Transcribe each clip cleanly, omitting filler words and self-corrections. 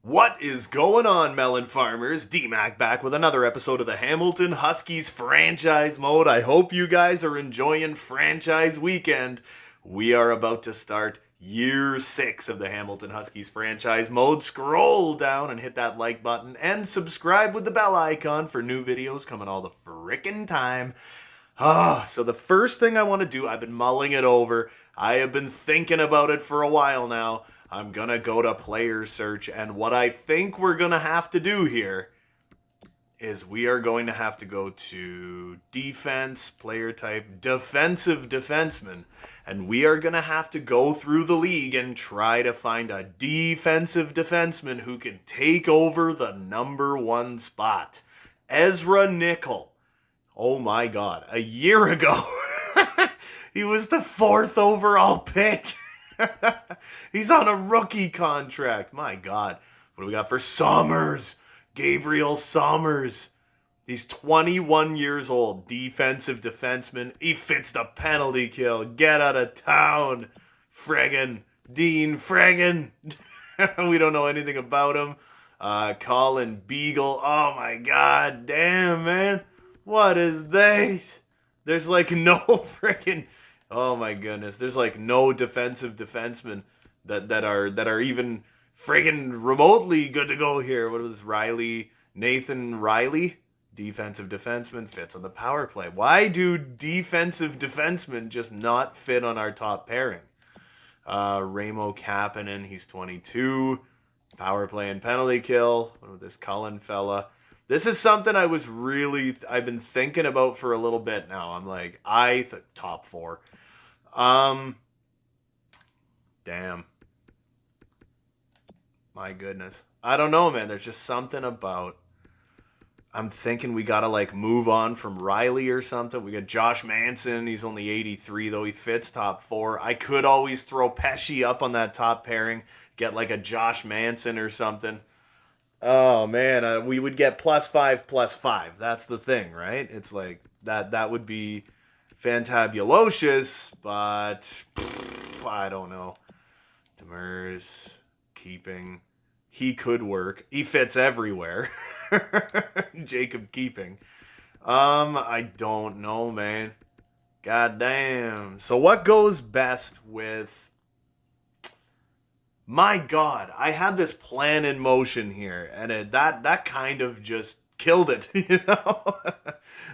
What is going on, melon farmers? D-Mac back with another episode of the Hamilton Huskies franchise mode. I hope you guys are enjoying franchise weekend. We are about to start year 6 of the Hamilton Huskies franchise mode. Scroll down and hit that like button and subscribe with the bell icon for new videos coming all the frickin' time. So the first thing I want to do, I've been mulling it over. I have been thinking about it for a while now. I'm going to go to player search, and what I think we're going to have to do here is we are going to have to go to defense, player type, defensive defenseman, and we are going to have to go through the league and try to find a defensive defenseman who can take over the number 1 spot. Ezra Nickel. Oh my God, a year ago, he was the 4th overall pick. He's on a rookie contract. My God. What do we got for Sommers? Gabriel Sommers. He's 21 years old. Defensive defenseman. He fits the penalty kill. Get out of town. Friggin' Dean Friggin'. We don't know anything about him. Colin Beagle. Oh my God. Damn, man. What is this? There's like no friggin'... Oh my goodness, there's like no defensive defensemen that are even friggin' remotely good to go here. What was Nathan Riley? Defensive defenseman fits on the power play. Why do defensive defensemen just not fit on our top pairing? Ramo Kapanen, he's 22. Power play and penalty kill. What about this Cullen fella? This is something I've been thinking about for a little bit now. I'm like, top 4. Damn. My goodness. I don't know, man. There's just something about, I'm thinking we gotta like move on from Riley or something. We got Josh Manson. He's only 83, though. He fits top 4. I could always throw Pesci up on that top pairing, get like a Josh Manson or something. Oh man, we would get +5/+5. That's the thing, right? It's like that would be fantabulocious, but I don't know. Demers, Keeping, he could work. He fits everywhere. Jacob Keeping. I don't know, man. God damn. So what goes best with... My God, I had this plan in motion here, and that kind of just killed it, you know?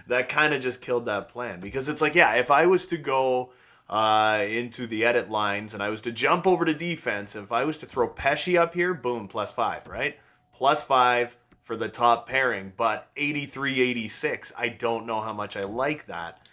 That kind of just killed that plan, because it's like, yeah, if I was to go into the edit lines and I was to jump over to defense, and if I was to throw Pesci up here, boom, +5, right? +5 for the top pairing, but 83-86, I don't know how much I like that.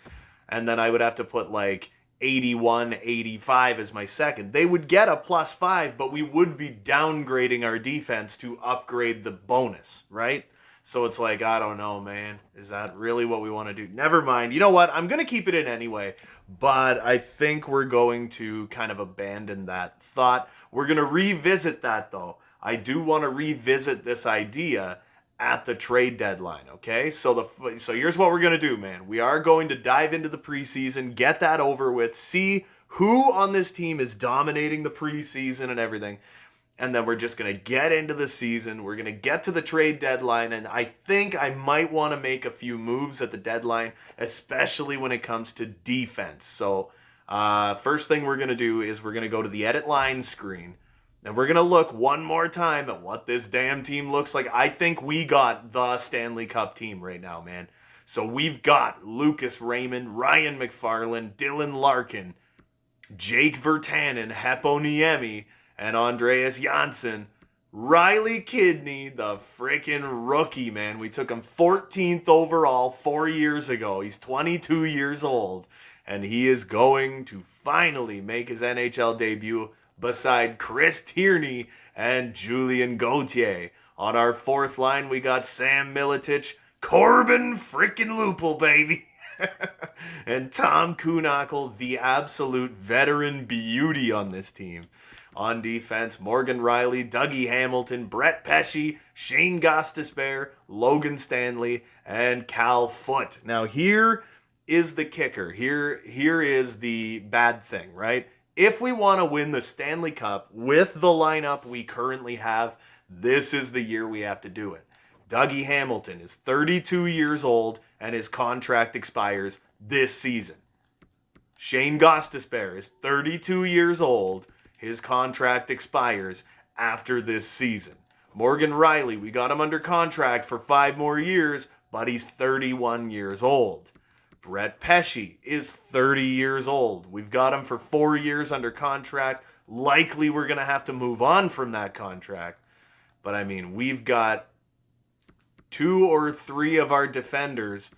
And then I would have to put like 81-85 as my second. They would get a +5, but we would be downgrading our defense to upgrade the bonus, right? So it's like, I don't know, man. Is that really what we want to do? Never mind. You know what? I'm going to keep it in anyway, but I think we're going to kind of abandon that thought. We're going to revisit that, though. I do want to revisit this idea at the trade deadline, okay? So here's what we're going to do, man. We are going to dive into the preseason, get that over with, see who on this team is dominating the preseason and everything, and then we're just going to get into the season. We're going to get to the trade deadline, and I think I might want to make a few moves at the deadline, especially when it comes to defense. So first thing we're going to do is we're going to go to the edit line screen, and we're going to look one more time at what this damn team looks like. I think we got the Stanley Cup team right now, man. So we've got Lucas Raymond, Ryan McFarland, Dylan Larkin, Jake Virtanen, Heppo Niemi, and Andreas Janssen. Riley Kidney, the freaking rookie, man. We took him 14th overall 4 years ago. He's 22 years old, and he is going to finally make his NHL debut beside Chris Tierney and Julian Gauthier. On our 4th line, we got Sam Miletich, Corbin frickin' Lupul, baby. And Tom Kuhnackel, the absolute veteran beauty on this team. On defense, Morgan Riley, Dougie Hamilton, Brett Pesci, Shane Gostisbehere, Logan Stanley, and Cal Foote. Now here is the kicker. Here is the bad thing, right? If we want to win the Stanley Cup with the lineup we currently have, This is the year we have to do it. Dougie Hamilton is 32 years old and his contract expires this season. Shane Gostisbehere is 32 years old. His contract expires after this season. Morgan Riley, we got him under contract for 5 more years, but he's 31 years old. Brett Pesce is 30 years old. We've got him for 4 years under contract. Likely we're going to have to move on from that contract. But I mean, we've got 2 or 3 of our defenders.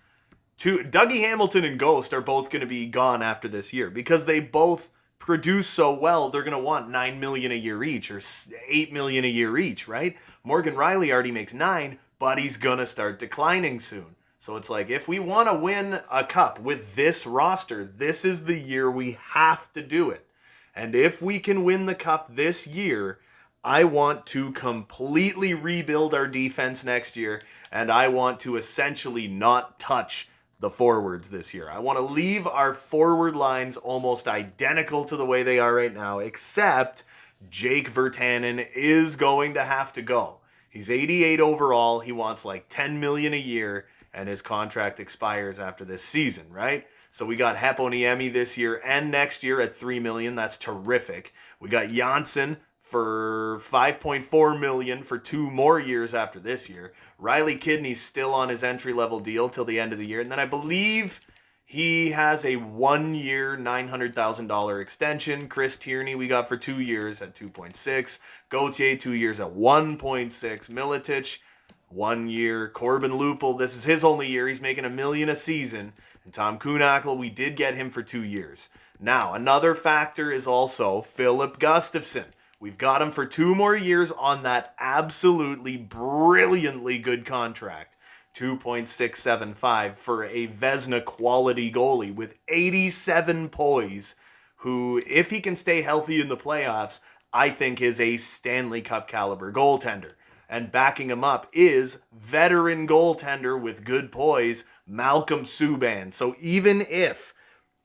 Dougie Hamilton and Ghost are both going to be gone after this year because they both produce so well. They're going to want $9 million a year each or $8 million a year each, right? Morgan Riley already makes 9, but he's going to start declining soon. So it's like, if we want to win a cup with this roster, this is the year we have to do it. And if we can win the cup this year, I want to completely rebuild our defense next year, and I want to essentially not touch the forwards this year. I want to leave our forward lines almost identical to the way they are right now, except Jake Virtanen is going to have to go. He's 88 overall. He wants like $10 million a year, and his contract expires after this season, right? So we got Heponiemi this year and next year at $3 million. That's terrific. We got Janssen for $5.4 million for 2 more years after this year. Riley Kidney's still on his entry-level deal till the end of the year. And then I believe he has a 1-year, $900,000 extension. Chris Tierney we got for 2 years at 2.6. Gauthier, 2 years at 1.6. Miletich, 1 year. Corbin Lupel, this is his only year. He's making $1 million a season. And Tom Kuhnackel, we did get him for 2 years. Now, another factor is also Philip Gustafsson. We've got him for 2 more years on that absolutely brilliantly good contract. 2.675 for a Vezina quality goalie with 87 poise, who, if he can stay healthy in the playoffs, I think is a Stanley Cup caliber goaltender. And backing him up is veteran goaltender with good poise, Malcolm Subban. So even if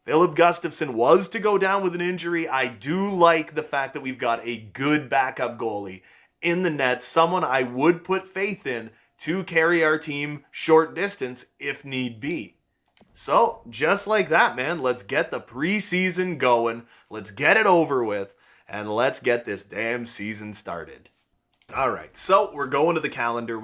Philip Gustafsson was to go down with an injury, I do like the fact that we've got a good backup goalie in the net, someone I would put faith in to carry our team short distance if need be. So, just like that, man, let's get the preseason going, let's get it over with, and let's get this damn season started. All right, so we're going to the calendar.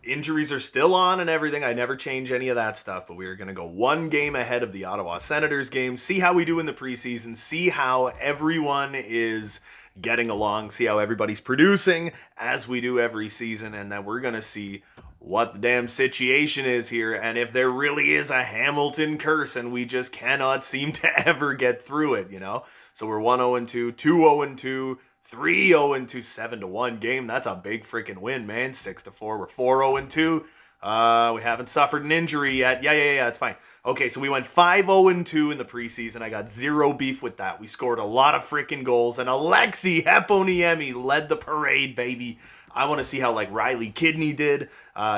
Injuries are still on and everything. I never change any of that stuff, but we are going to go 1 game ahead of the Ottawa Senators game, see how we do in the preseason, see how everyone is getting along, see how everybody's producing as we do every season, and then we're going to see what the damn situation is here, and if there really is a Hamilton curse and we just cannot seem to ever get through it, you know? So we're 1-0-2, 2-0-2, 3-0-2, 7-1 game. That's a big freaking win, man. 6-4. We're 4-0-2. We haven't suffered an injury yet. Yeah, it's fine. Okay, so we went 5-0-2 in the preseason. I got zero beef with that. We scored a lot of freaking goals, and Alexi Heponiemi led the parade, baby. I want to see how, like, Riley Kidney did.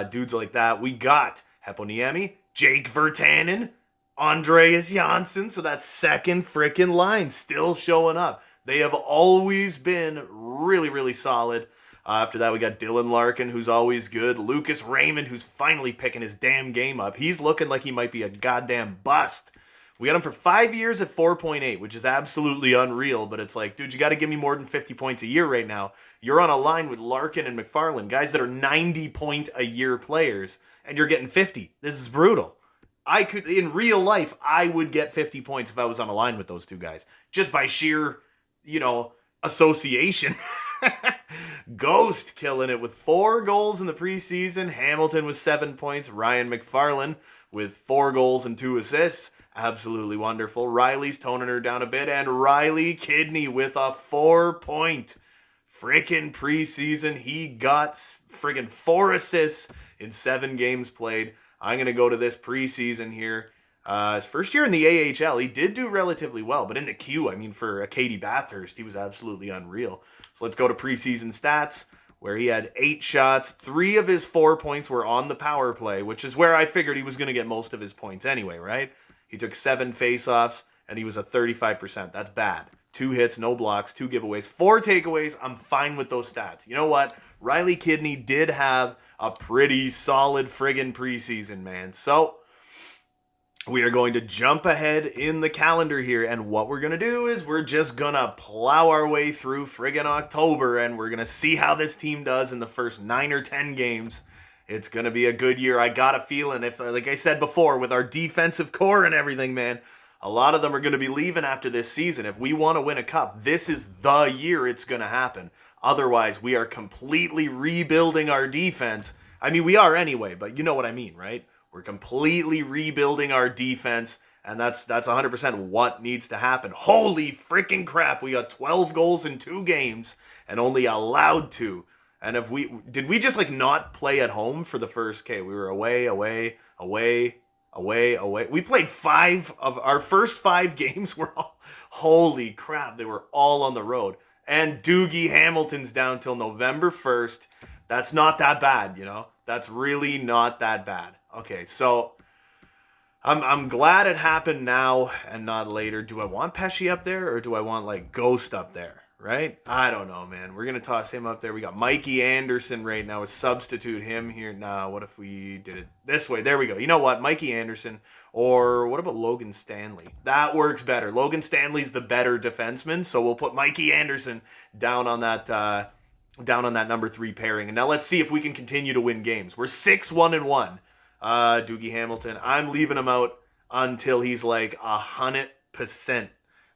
Dudes like that. We got Heponiemi, Jake Virtanen, Andreas Janssen. So that second freaking line still showing up. They have always been really, really solid. After that, we got Dylan Larkin, who's always good. Lucas Raymond, who's finally picking his damn game up. He's looking like he might be a goddamn bust. We got him for 5 years at 4.8, which is absolutely unreal. But it's like, dude, you got to give me more than 50 points a year right now. You're on a line with Larkin and McFarland, guys that are 90-point-a-year players, and you're getting 50. This is brutal. In real life, I would get 50 points if I was on a line with those two guys. Just by sheer, association. Ghost killing it with 4 goals in the preseason. Hamilton with 7 points. Ryan McFarland with 4 goals and 2 assists. Absolutely wonderful. Riley's toning her down a bit. And Riley Kidney with a 4-point freaking preseason. He got friggin' 4 assists in 7 games played. I'm going to go to this preseason here. His first year in the AHL, he did do relatively well, but in the Q, for a Katie Bathurst, he was absolutely unreal. So let's go to preseason stats, where he had 8 shots. 3 of his 4 points were on the power play, which is where I figured he was going to get most of his points anyway, right? He took 7 faceoffs, and he was at 35%. That's bad. 2 hits, no blocks, 2 giveaways, 4 takeaways. I'm fine with those stats. You know what? Riley Kidney did have a pretty solid friggin' preseason, man. So we are going to jump ahead in the calendar here, and what we're going to do is we're just going to plow our way through friggin' October, and we're going to see how this team does in the first 9 or 10 games. It's going to be a good year. I got a feeling, if, like I said before, with our defensive core and everything, man, a lot of them are going to be leaving after this season. If we want to win a cup, this is the year it's going to happen. Otherwise, we are completely rebuilding our defense. I mean, we are anyway, but you know what I mean, right? We're completely rebuilding our defense, and that's 100% what needs to happen. Holy freaking crap, we got 12 goals in 2 games and only allowed 2. And if did we just like not play at home for the first, we were away. We played 5 of our first 5 games were all, holy crap, they were all on the road. And Doogie Hamilton's down till November 1st. That's not that bad, you know? That's really not that bad. Okay, so I'm glad it happened now and not later. Do I want Pesci up there or do I want like Ghost up there? Right? I don't know, man. We're going to toss him up there. We got Mikey Anderson right now. Substitute him here. Nah, what if we did it this way? There we go. You know what? Mikey Anderson. Or what about Logan Stanley? That works better. Logan Stanley's the better defenseman, so we'll put Mikey Anderson down on that number 3 pairing. And now let's see if we can continue to win games. We're 6-1-1. Doogie Hamilton. I'm leaving him out until he's like 100%.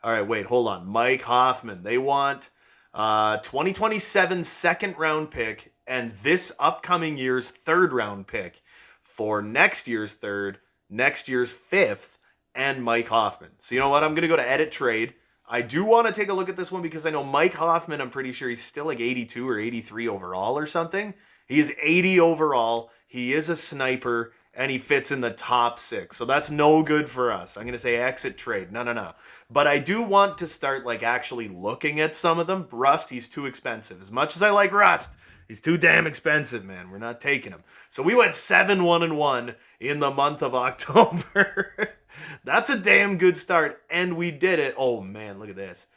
All right, wait, hold on. Mike Hoffman. They want 2027 second round pick and this upcoming year's third round pick for next year's third, next year's fifth, and Mike Hoffman. So you know what? I'm going to go to edit trade. I do want to take a look at this one because I know Mike Hoffman, I'm pretty sure he's still like 82 or 83 overall or something. He is 80 overall. He is a sniper. And he fits in the top 6. So that's no good for us. I'm going to say exit trade. No. But I do want to start like actually looking at some of them. Rust, he's too expensive. As much as I like Rust, he's too damn expensive, man. We're not taking him. So we went 7-1-1 in the month of October. That's a damn good start. And we did it. Oh, man, look at this.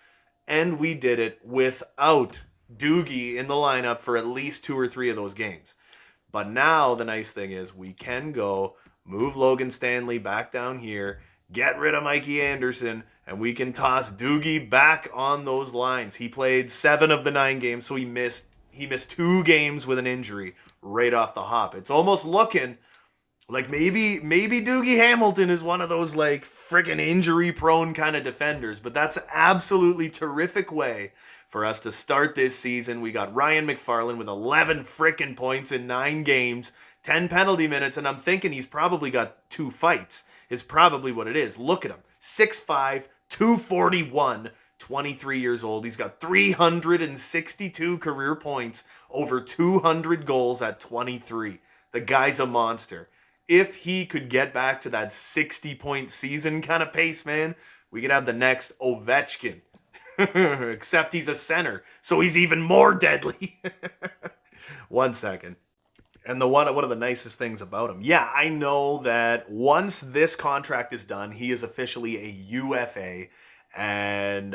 And we did it without Doogie in the lineup for at least 2 or 3 of those games. But now the nice thing is we can go move Logan Stanley back down here, get rid of Mikey Anderson, and we can toss Doogie back on those lines. He played 7 of the 9 games, so he missed 2 games with an injury right off the hop. It's almost looking like maybe Doogie Hamilton is one of those like freaking injury-prone kind of defenders, but that's an absolutely terrific way for us to start this season. We got Ryan McFarland with 11 frickin' points in 9 games, 10 penalty minutes, and I'm thinking he's probably got 2 fights, is probably what it is. Look at him. 6'5", 241, 23 years old. He's got 362 career points, over 200 goals at 23. The guy's a monster. If he could get back to that 60-point season kind of pace, man, we could have the next Ovechkin. Except he's a center, so he's even more deadly. 1 second. And one of the nicest things about him, yeah, I know that once this contract is done, he is officially a UFA, and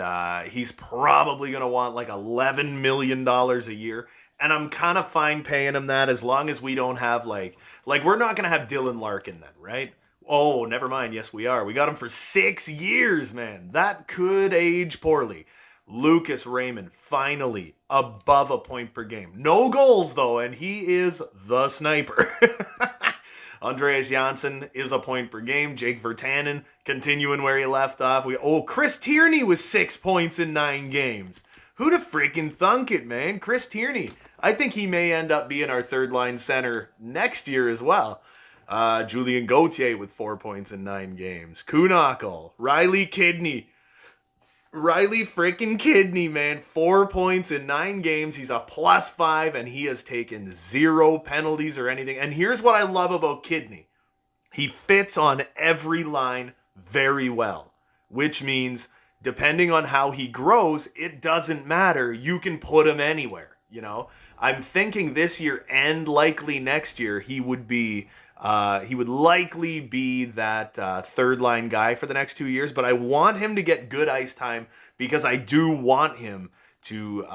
he's probably going to want like $11 million a year. And I'm kind of fine paying him that as long as we don't have like we're not going to have Dylan Larkin then, right? Oh, never mind. Yes, we are. We got him for 6 years, man. That could age poorly. Lucas Raymond, finally, above a point per game. No goals, though, and he is the sniper. Andreas Janssen is a point per game. Jake Virtanen continuing where he left off. Chris Tierney was 6 points in 9 games. Who'da freaking thunk it, man? Chris Tierney. I think he may end up being our third-line center next year as well. Julien Gauthier with 4 points in 9 games. Kuhnhackl. Riley freaking Kidney, man. 4 points in 9 games. He's a +5, and he has taken 0 penalties or anything. And here's what I love about Kidney. He fits on every line very well, which means depending on how he grows, it doesn't matter. You can put him anywhere, you know? I'm thinking this year and likely next year he would be He would likely be that third line guy for the next 2 years, but I want him to get good ice time because I do want him to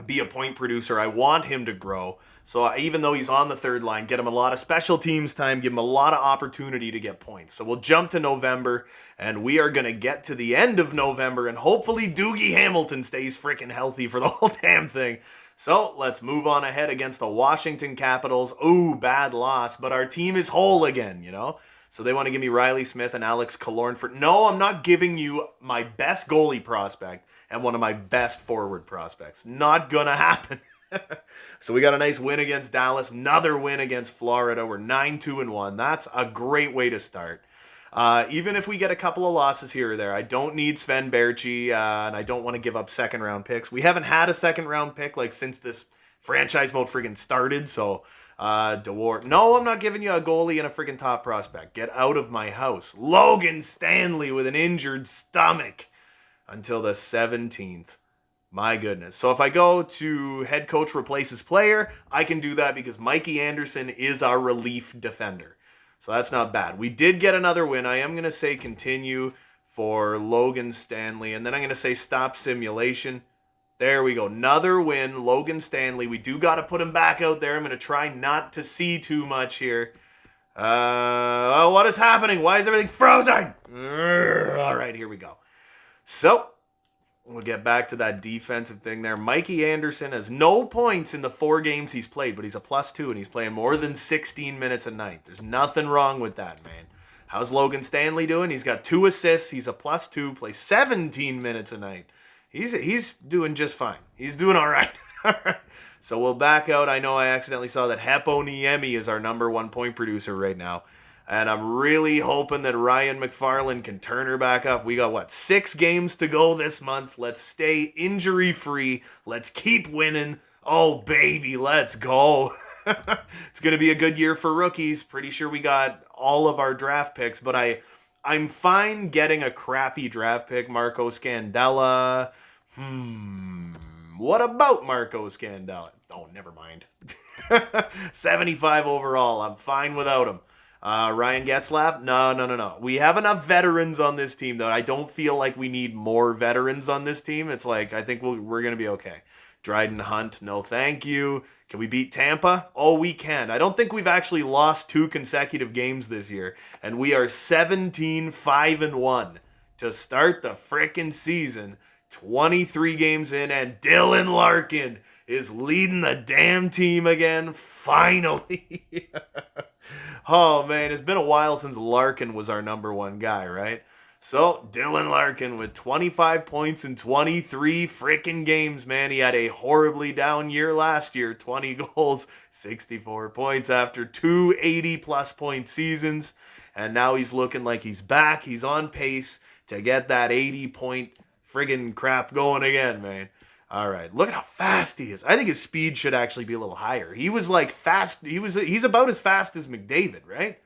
be a point producer. I want him to grow. So even though he's on the third line, get him a lot of special teams time, give him a lot of opportunity to get points. So we'll jump to November, and we are going to get to the end of November, and hopefully Doogie Hamilton stays freaking healthy for the whole damn thing. So let's move on ahead against the Washington Capitals. Ooh, bad loss, but our team is whole again, you know? So they want to give me Riley Smith and Alex Killorn for... No, I'm not giving you my best goalie prospect and one of my best forward prospects. Not gonna happen. So we got a nice win against Dallas, another win against Florida. We're 9-2-1. That's a great way to start. Even if we get a couple of losses here or there, I don't need Sven Berchi, and I don't want to give up second-round picks. We haven't had a second-round pick like since this franchise mode friggin' started, so DeWart. No, I'm not giving you a goalie and a friggin' top prospect. Get out of my house. Logan Stanley with an injured stomach until the 17th. My goodness. So if I go to head coach replaces player, I can do that because Mikey Anderson is our relief defender. So that's not bad. We did get another win. I am going to say continue for Logan Stanley. And then I'm going to say stop simulation. There we go. Another win. Logan Stanley. We do got to put him back out there. I'm going to try not to see too much here. What is happening? Why is everything frozen? All right, here we go. So we'll get back to that defensive thing there. Mikey Anderson has no points in the 4 games he's played, but he's a +2, and he's playing more than 16 minutes a night. There's nothing wrong with that, man. How's Logan Stanley doing? He's got 2 assists. He's a +2, plays 17 minutes a night. He's doing just fine. He's doing all right. So we'll back out. I know I accidentally saw that Heppo Niemi is our number 1 point producer right now. And I'm really hoping that Ryan McFarland can turn her back up. We got, 6 games to go this month. Let's stay injury-free. Let's keep winning. Oh, baby, let's go. It's going to be a good year for rookies. Pretty sure we got all of our draft picks, but I'm fine getting a crappy draft pick. Marco Scandella. What about Marco Scandella? Oh, never mind. 75 overall. I'm fine without him. Ryan Getzlaf? No. We have enough veterans on this team, though. I don't feel like we need more veterans on this team. It's like, I think we're going to be okay. Dryden Hunt, no thank you. Can we beat Tampa? Oh, we can. I don't think we've actually lost 2 consecutive games this year, and we are 17-5-1 to start the frickin' season. 23 games in, and Dylan Larkin is leading the damn team again, finally. Oh, man, it's been a while since Larkin was our number 1 guy, right? So, Dylan Larkin with 25 points in 23 frickin' games, man. He had a horribly down year last year. 20 goals, 64 points after 2 80-plus point seasons. And now he's looking like he's back. He's on pace to get that 80-point friggin' crap going again, man. All right, look at how fast he is. I think his speed should actually be a little higher. He was like fast. He's about as fast as McDavid, right?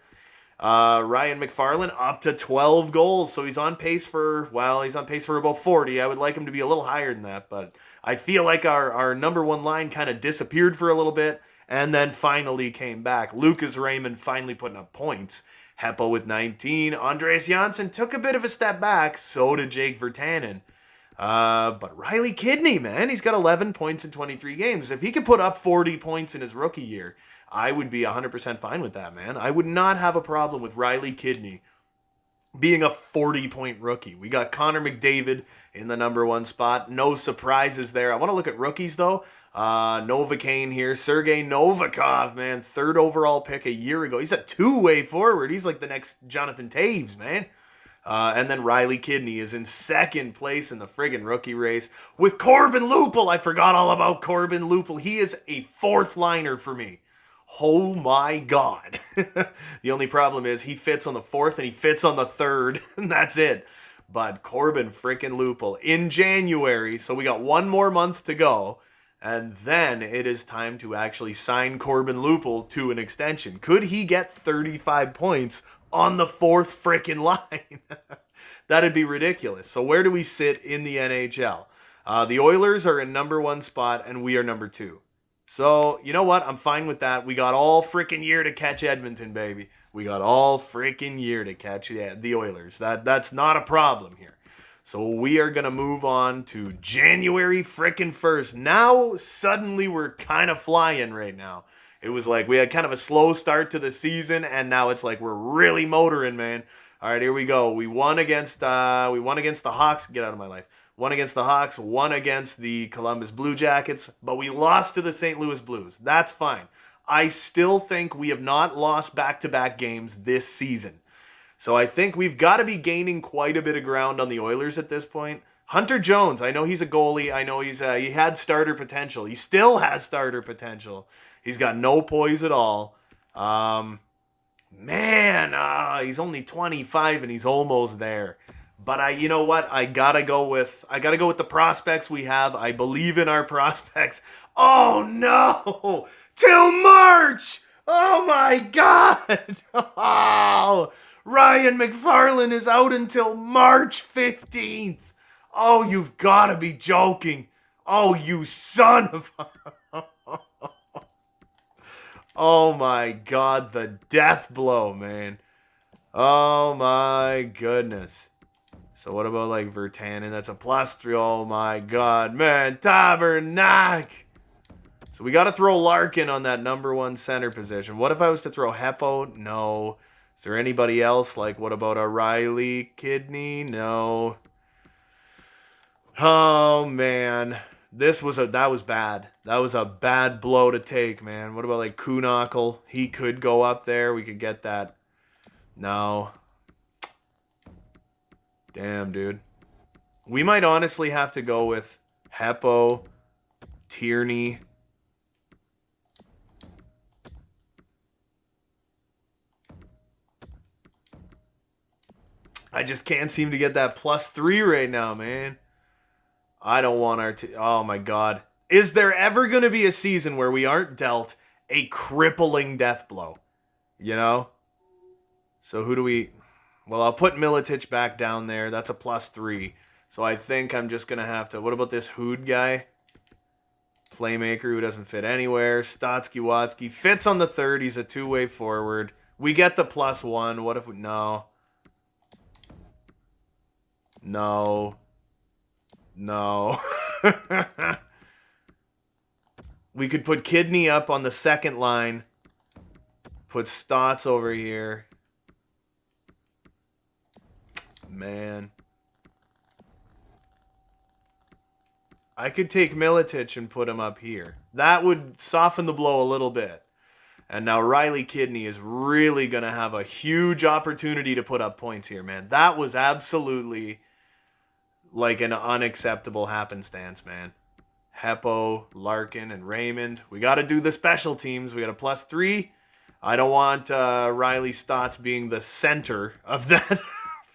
Ryan McFarland up to 12 goals, so he's on pace for about 40. I would like him to be a little higher than that, but I feel like our number 1 line kind of disappeared for a little bit and then finally came back. Lucas Raymond finally putting up points. Heppo with 19. Andreas Janssen took a bit of a step back. So did Jake Virtanen. But Riley Kidney, man, he's got 11 points in 23 games. If he could put up 40 points in his rookie year, I would be 100% fine with that, man. I would not have a problem with Riley Kidney being a 40-point rookie. We got Connor McDavid in the number 1 spot. No surprises there. I want to look at rookies, though. Novocaine here. Sergei Novikov, man. 3rd overall pick a year ago. He's a 2-way forward. He's like the next Jonathan Taves, man. And then Riley Kidney is in 2nd place in the friggin' rookie race with Corbin Lupul. I forgot all about Corbin Lupul. He is a 4th liner for me. Oh my God. The only problem is he fits on the 4th and he fits on the 3rd, and that's it. But Corbin frickin' Lupul in January, so we got 1 more month to go, and then it is time to actually sign Corbin Lupul to an extension. Could he get 35 points on the 4th frickin' line? That'd be ridiculous. So where do we sit in the NHL? The Oilers are in number 1 spot, and we are number 2. So, you know what? I'm fine with that. We got all freaking year to catch Edmonton, baby. We got all freaking year to catch the Oilers. That's not a problem here. So we are going to move on to January freaking 1st. Now, suddenly, we're kind of flying right now. It was like we had kind of a slow start to the season, and now it's like we're really motoring, man. All right, here we go. We won against the Hawks. Get out of my life. Won against the Hawks, won against the Columbus Blue Jackets, but we lost to the St. Louis Blues. That's fine. I still think we have not lost back-to-back games this season. So I think we've got to be gaining quite a bit of ground on the Oilers at this point. Hunter Jones, I know he's a goalie. I know he had starter potential. He still has starter potential. He's got no poise at all. He's only 25 and he's almost there. But you know what? I gotta go with the prospects we have. I believe in our prospects. Oh no! Till March! Oh my God! Oh, Ryan McFarland is out until March 15th. Oh, you've got to be joking. Oh, you son of... Oh my God, the death blow, man. Oh my goodness. So what about like Virtanen? That's a +3. Oh my God, man. Tabernac. So we got to throw Larkin on that number 1 center position. What if I was to throw Heppo? No. Is there anybody else? Like, what about a Riley Kidney? No. Oh man. That was bad. That was a bad blow to take, man. What about like Kuhnackel? He could go up there. We could get that. No. Damn, dude. We might honestly have to go with Heppo, Tierney. I just can't seem to get that +3 right now, man. I don't want our... Oh, my God. Is there ever going to be a season where we aren't dealt a crippling death blow? You know? So who do we... Well, I'll put Miletich back down there. That's a +3. So I think I'm just going to have to... What about this Hood guy? Playmaker who doesn't fit anywhere. Stotsky-Watsky. Fits on the third. He's a two-way forward. We get the +1. What if we... No. No. No. We could put Kidney up on the second line. Put Stotts over here. Man. I could take Miletich and put him up here. That would soften the blow a little bit. And now Riley Kidney is really going to have a huge opportunity to put up points here, man. That was absolutely like an unacceptable happenstance, man. Heppo, Larkin, and Raymond. We got to do the special teams. We got a +3. I don't want Riley Stotts being the center of that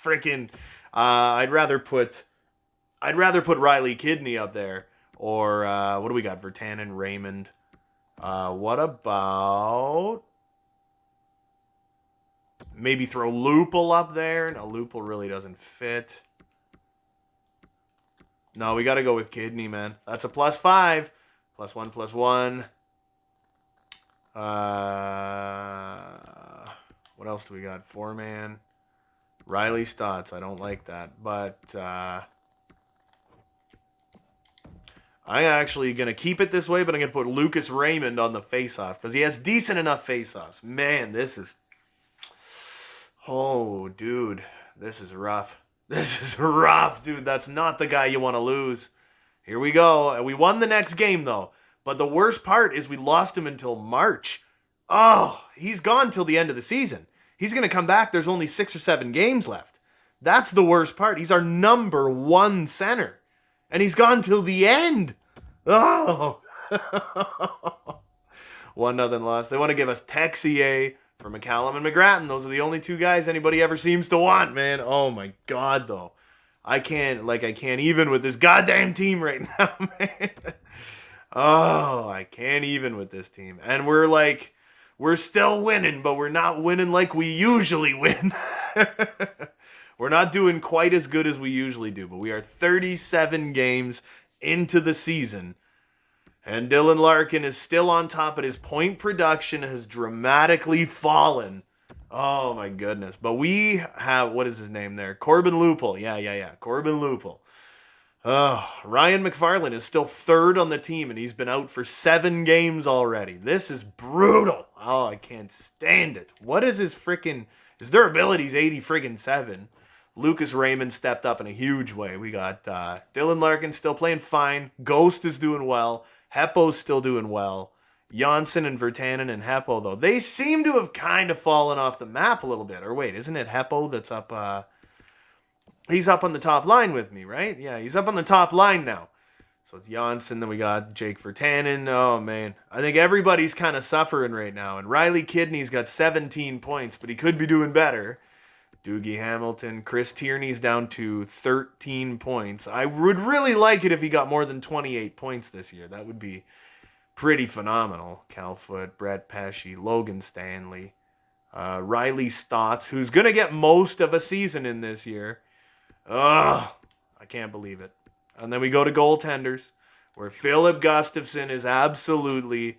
freaking... I'd rather put Riley Kidney up there. Or what do we got? Virtanen, Raymond. What about... Maybe throw Lupul up there? No, Lupul really doesn't fit. No, we got to go with Kidney, man. That's a +5. +1, +1. What else do we got? 4-man. Riley Stotts. I don't like that. But I'm actually going to keep it this way, but I'm going to put Lucas Raymond on the faceoff because he has decent enough faceoffs. Man, this is... Oh, dude. This is rough. This is rough, dude. That's not the guy you want to lose. Here we go. We won the next game, though. But the worst part is we lost him until March. Oh, he's gone till the end of the season. He's going to come back. There's only 6 or 7 games left. That's the worst part. He's our number 1 center. And he's gone till the end. Oh. 1-0 loss. They want to give us Texier for McCallum and McGrattan. Those are the only 2 guys anybody ever seems to want, man. Oh my God, though. I can't even with this goddamn team right now, man. Oh, I can't even with this team. And we're still winning, but we're not winning like we usually win. We're not doing quite as good as we usually do, but we are 37 games into the season. And Dylan Larkin is still on top, but his point production has dramatically fallen. Oh my goodness. But we have, what is his name there? Corbin Lupul. Yeah. Corbin Lupul. Oh, Ryan McFarland is still third on the team, and he's been out for 7 games already. This is brutal. Oh, I can't stand it. What is his durability's 80-7. Lucas Raymond stepped up in a huge way. We got Dylan Larkin still playing fine. Ghost is doing well. Heppo's still doing well. Janssen and Virtanen and Heppo, though, they seem to have kind of fallen off the map a little bit. Or wait, isn't it Heppo that's up? He's up on the top line with me, right? Yeah, he's up on the top line now. So it's Janssen, then we got Jake Virtanen. Oh, man. I think everybody's kind of suffering right now. And Riley Kidney's got 17 points, but he could be doing better. Doogie Hamilton. Chris Tierney's down to 13 points. I would really like it if he got more than 28 points this year. That would be pretty phenomenal. Cal Foote, Brett Pesce, Logan Stanley, Riley Stotts, who's going to get most of a season in this year. Ugh, I can't believe it. And then we go to goaltenders, where Philip Gustafsson is absolutely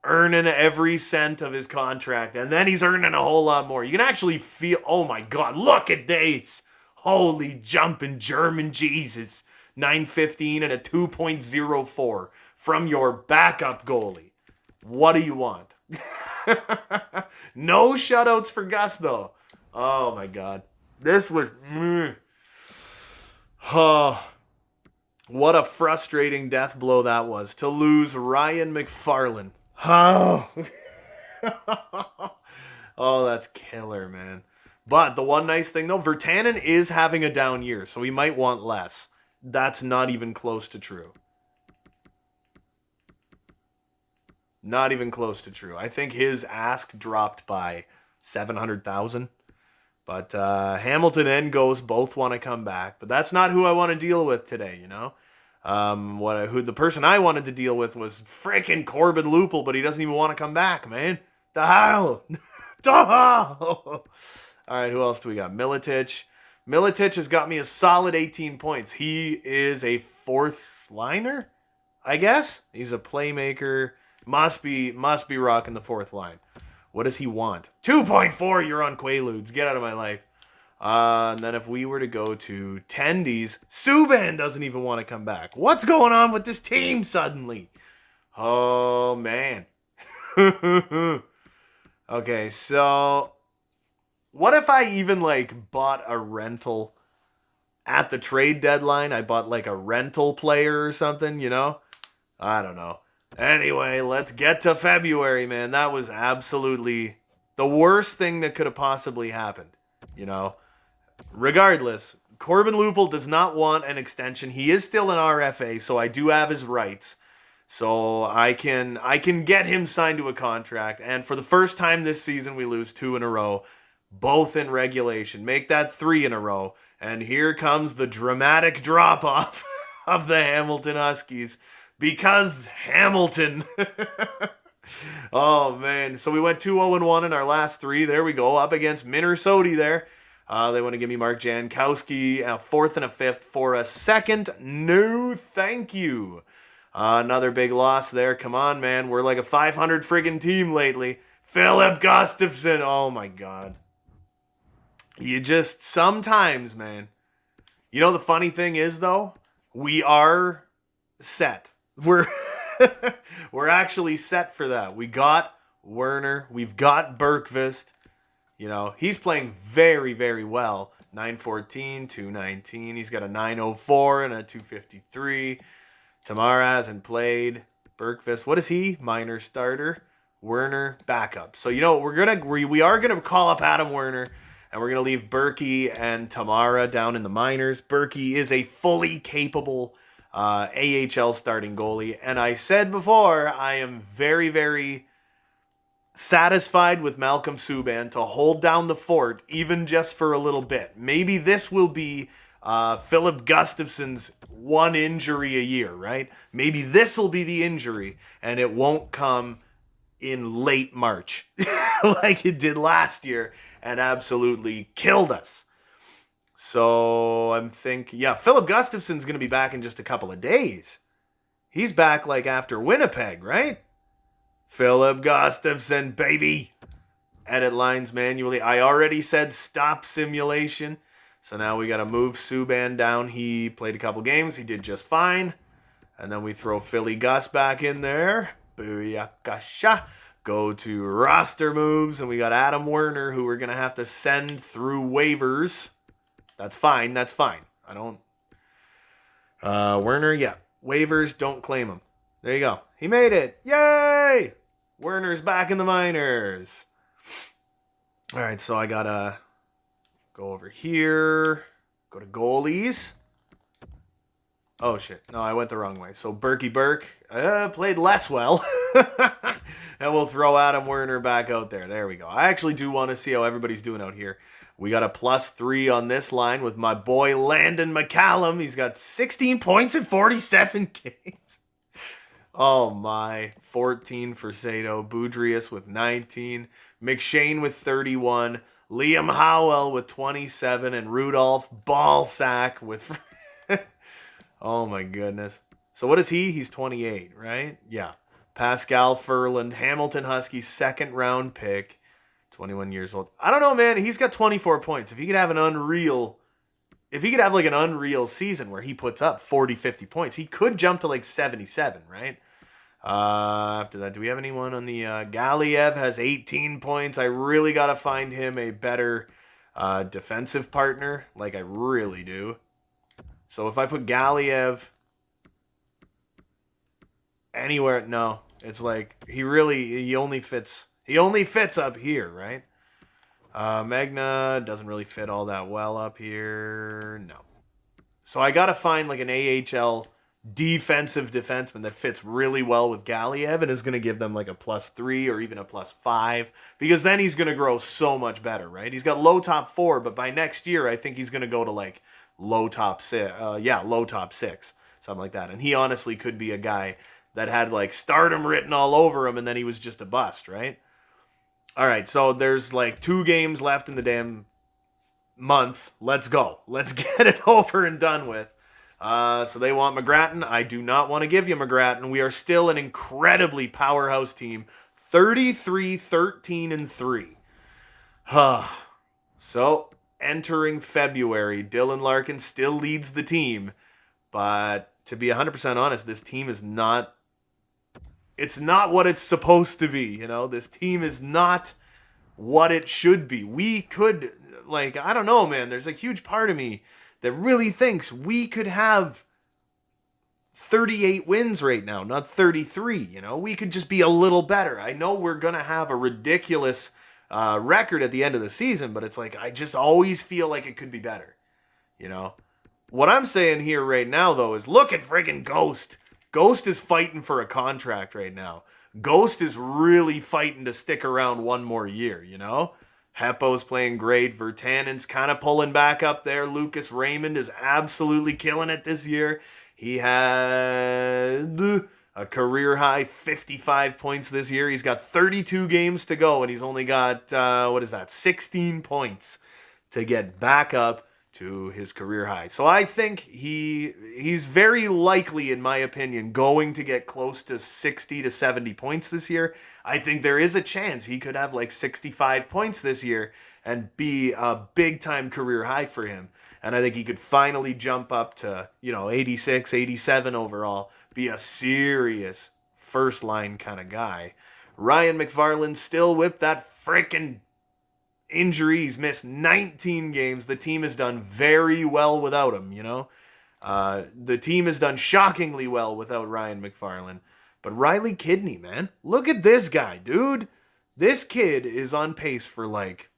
earning every cent of his contract, and then he's earning a whole lot more. You can actually feel, oh my God, look at this. Holy jumping German Jesus. 915 and a 2.04 from your backup goalie. What do you want? No shutouts for Gus, though. Oh my God. This was... Oh, what a frustrating death blow that was, to lose Ryan McFarland. Oh, oh, that's killer, man. But the one nice thing, though, Virtanen is having a down year, so he might want less. That's not even close to true. Not even close to true. I think his ask dropped by 700,000. But Hamilton and Ghost both want to come back. But that's not who I want to deal with today, you know? The person I wanted to deal with was frickin' Corbin Lupul, but he doesn't even want to come back, man. The hell? The hell? All right, who else do we got? Milicic. Milicic has got me a solid 18 points. He is a fourth liner, I guess. He's a playmaker. Must be rocking the fourth line. What does he want? 2.4, you're on Quaaludes. Get out of my life. And then if we were to go to Tendies, Subban doesn't even want to come back. What's going on with this team suddenly? Oh, man. Okay, so what if I even, bought a rental at the trade deadline? I bought, a rental player or something, you know? I don't know. Anyway, let's get to February, man. That was absolutely the worst thing that could have possibly happened, you know? Regardless, Corbin Lupul does not want an extension. He is still an RFA, so I do have his rights. So I can get him signed to a contract. And for the first time this season, we lose 2 in a row, both in regulation. Make that 3 in a row. And here comes the dramatic drop-off of the Hamilton Huskies. Because Hamilton. Oh, man. So we went 2-0-1 in our last 3. There we go. Up against Minnesota there. They want to give me Mark Jankowski, a 4th and a 5th for a 2nd. No, thank you. Another big loss there. Come on, man. We're like a 500 friggin' team lately. Philip Gustafsson. Oh, my God. You just, sometimes, man. You know, the funny thing is, though, we are set. We're actually set for that. We got Werner. We've got Bergqvist. You know, he's playing very, very well. 914, 219. He's got a 904 and a 253. Tamara hasn't played. Bergqvist, what is he? Minor starter. Werner, backup. So, you know, we are gonna call up Adam Werner, and we're gonna leave Berkey and Tamara down in the minors. Berkey is a fully capable AHL starting goalie. And I said before, I am very, very satisfied with Malcolm Subban to hold down the fort, even just for a little bit. Maybe this will be Philip Gustafsson's one injury a year, right? Maybe this will be the injury, and it won't come in late March like it did last year and absolutely killed us. So I'm thinking, yeah, Philip Gustafsson's going to be back in just a couple of days. He's back like after Winnipeg, right? Philip Gustafson, baby. Edit lines manually. I already said stop simulation. So now we got to move Subban down. He played a couple games. He did just fine. And then we throw Philly Gus back in there. Booyakasha. Go to roster moves. And we got Adam Werner, who we're going to have to send through waivers. That's fine. That's fine. I don't... Werner, yeah. Waivers, don't claim him. There you go. He made it. Yay! Werner's back in the minors. All right, so I got to go over here. Go to goalies. Oh, shit. No, I went the wrong way. So Berkey Burke played less well. And we'll throw Adam Werner back out there. There we go. I actually do want to see how everybody's doing out here. We got a +3 on this line with my boy Landon McCallum. He's got 16 points in 47 games. Oh, my. 14 for Sato. Boudreas with 19. McShane with 31. Liam Howell with 27. And Rudolph Ballsack with... Oh, my goodness. So what is he? He's 28, right? Yeah. Pascal Furland, Hamilton Huskies, second-round pick, 21 years old. I don't know, man. He's got 24 points. If he could have an unreal season where he puts up 40, 50 points, he could jump to like 77, right? After that, do we have anyone on the... Galiev has 18 points. I really got to find him a better defensive partner. Like, I really do. So if I put Galiev anywhere, no. It's like, he only fits up here, right? Magna doesn't really fit all that well up here. No. So I got to find like an AHL defensive defenseman that fits really well with Galiev and is going to give them like a +3 or even a +5, because then he's going to grow so much better, right? He's got low top 4, but by next year, I think he's going to go to like low top 6, something like that. And he honestly could be a guy that had like stardom written all over him and then he was just a bust, right? All right, so there's like 2 games left in the damn month. Let's go. Let's get it over and done with. So they want McGrattan. I do not want to give you McGrattan. We are still an incredibly powerhouse team. 33-13-3. So entering February, Dylan Larkin still leads the team. But to be 100% honest, this team is not... It's not what it's supposed to be, you know? This team is not what it should be. We could, like, I don't know, man. There's a huge part of me that really thinks we could have 38 wins right now, not 33, you know? We could just be a little better. I know we're going to have a ridiculous record at the end of the season, but it's like, I just always feel like it could be better, you know? What I'm saying here right now, though, is look at friggin' Ghost. Ghost is fighting for a contract right now. Ghost is really fighting to stick around one more year, you know? Heppo's playing great. Virtanen's kind of pulling back up there. Lucas Raymond is absolutely killing it this year. He had a career-high 55 points this year. He's got 32 games to go, and he's only got, 16 points to get back up to his career high. So I think he's very likely, in my opinion, going to get close to 60 to 70 points this year. I think there is a chance he could have like 65 points this year and be a big-time career high for him. And I think he could finally jump up to, 86, 87 overall, be a serious first-line kind of guy. Ryan McFarland still with that frickin' injury. He's missed 19 games. The team has done very well without him, you know. The team has done shockingly well without Ryan McFarland. But Riley Kidney, man, look at this guy, dude. This kid is on pace for like,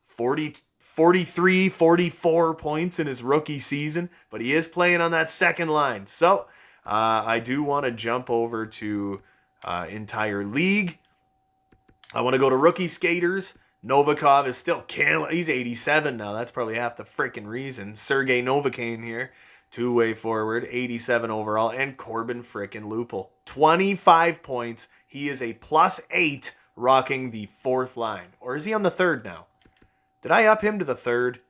43, 44 points in his rookie season, but he is playing on that second line. So I do want to jump over to entire league. I want to go to rookie skaters. Novikov is still killing. He's 87 now. That's probably half the freaking reason. Sergei Novikane here, two-way forward, 87 overall. And Corbin frickin' Lupul, 25 points. He is a +8 rocking the fourth line. Or is he on the third now? Did I up him to the third?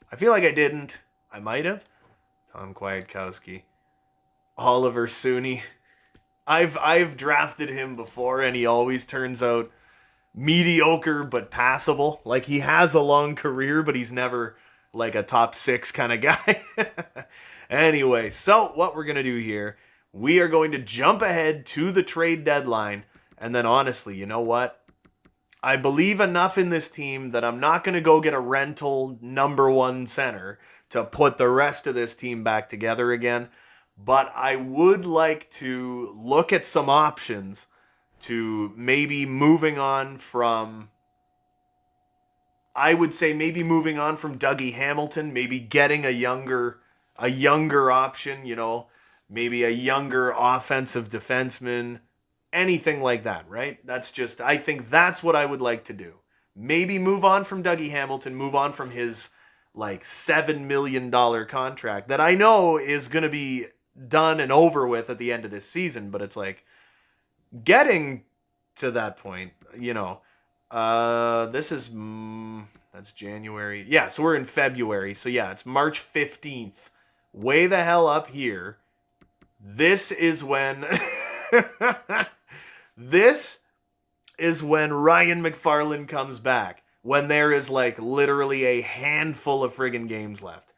I feel like I didn't. I might have. Tom Kwiatkowski. Oliver Sooney. I've drafted him before, and he always turns out mediocre but passable. Like, he has a long career, but he's never like a top 6 kind of guy. Anyway, so what we're going to do here, we are going to jump ahead to the trade deadline. And then honestly, you know what? I believe enough in this team that I'm not going to go get a rental number 1 center to put the rest of this team back together again. But I would like to look at some options to maybe moving on from, I would say maybe moving on from Dougie Hamilton, maybe getting a younger option, maybe a younger offensive defenseman, anything like that, right? I think that's what I would like to do. Maybe move on from Dougie Hamilton, move on from his like $7 million contract that I know is going to be done and over with at the end of this season, but it's like getting to that point, this is that's January. Yeah, so we're in February. So yeah, it's March 15th. Way the hell up here. This is when this is when Ryan McFarland comes back. When there is like literally a handful of friggin' games left.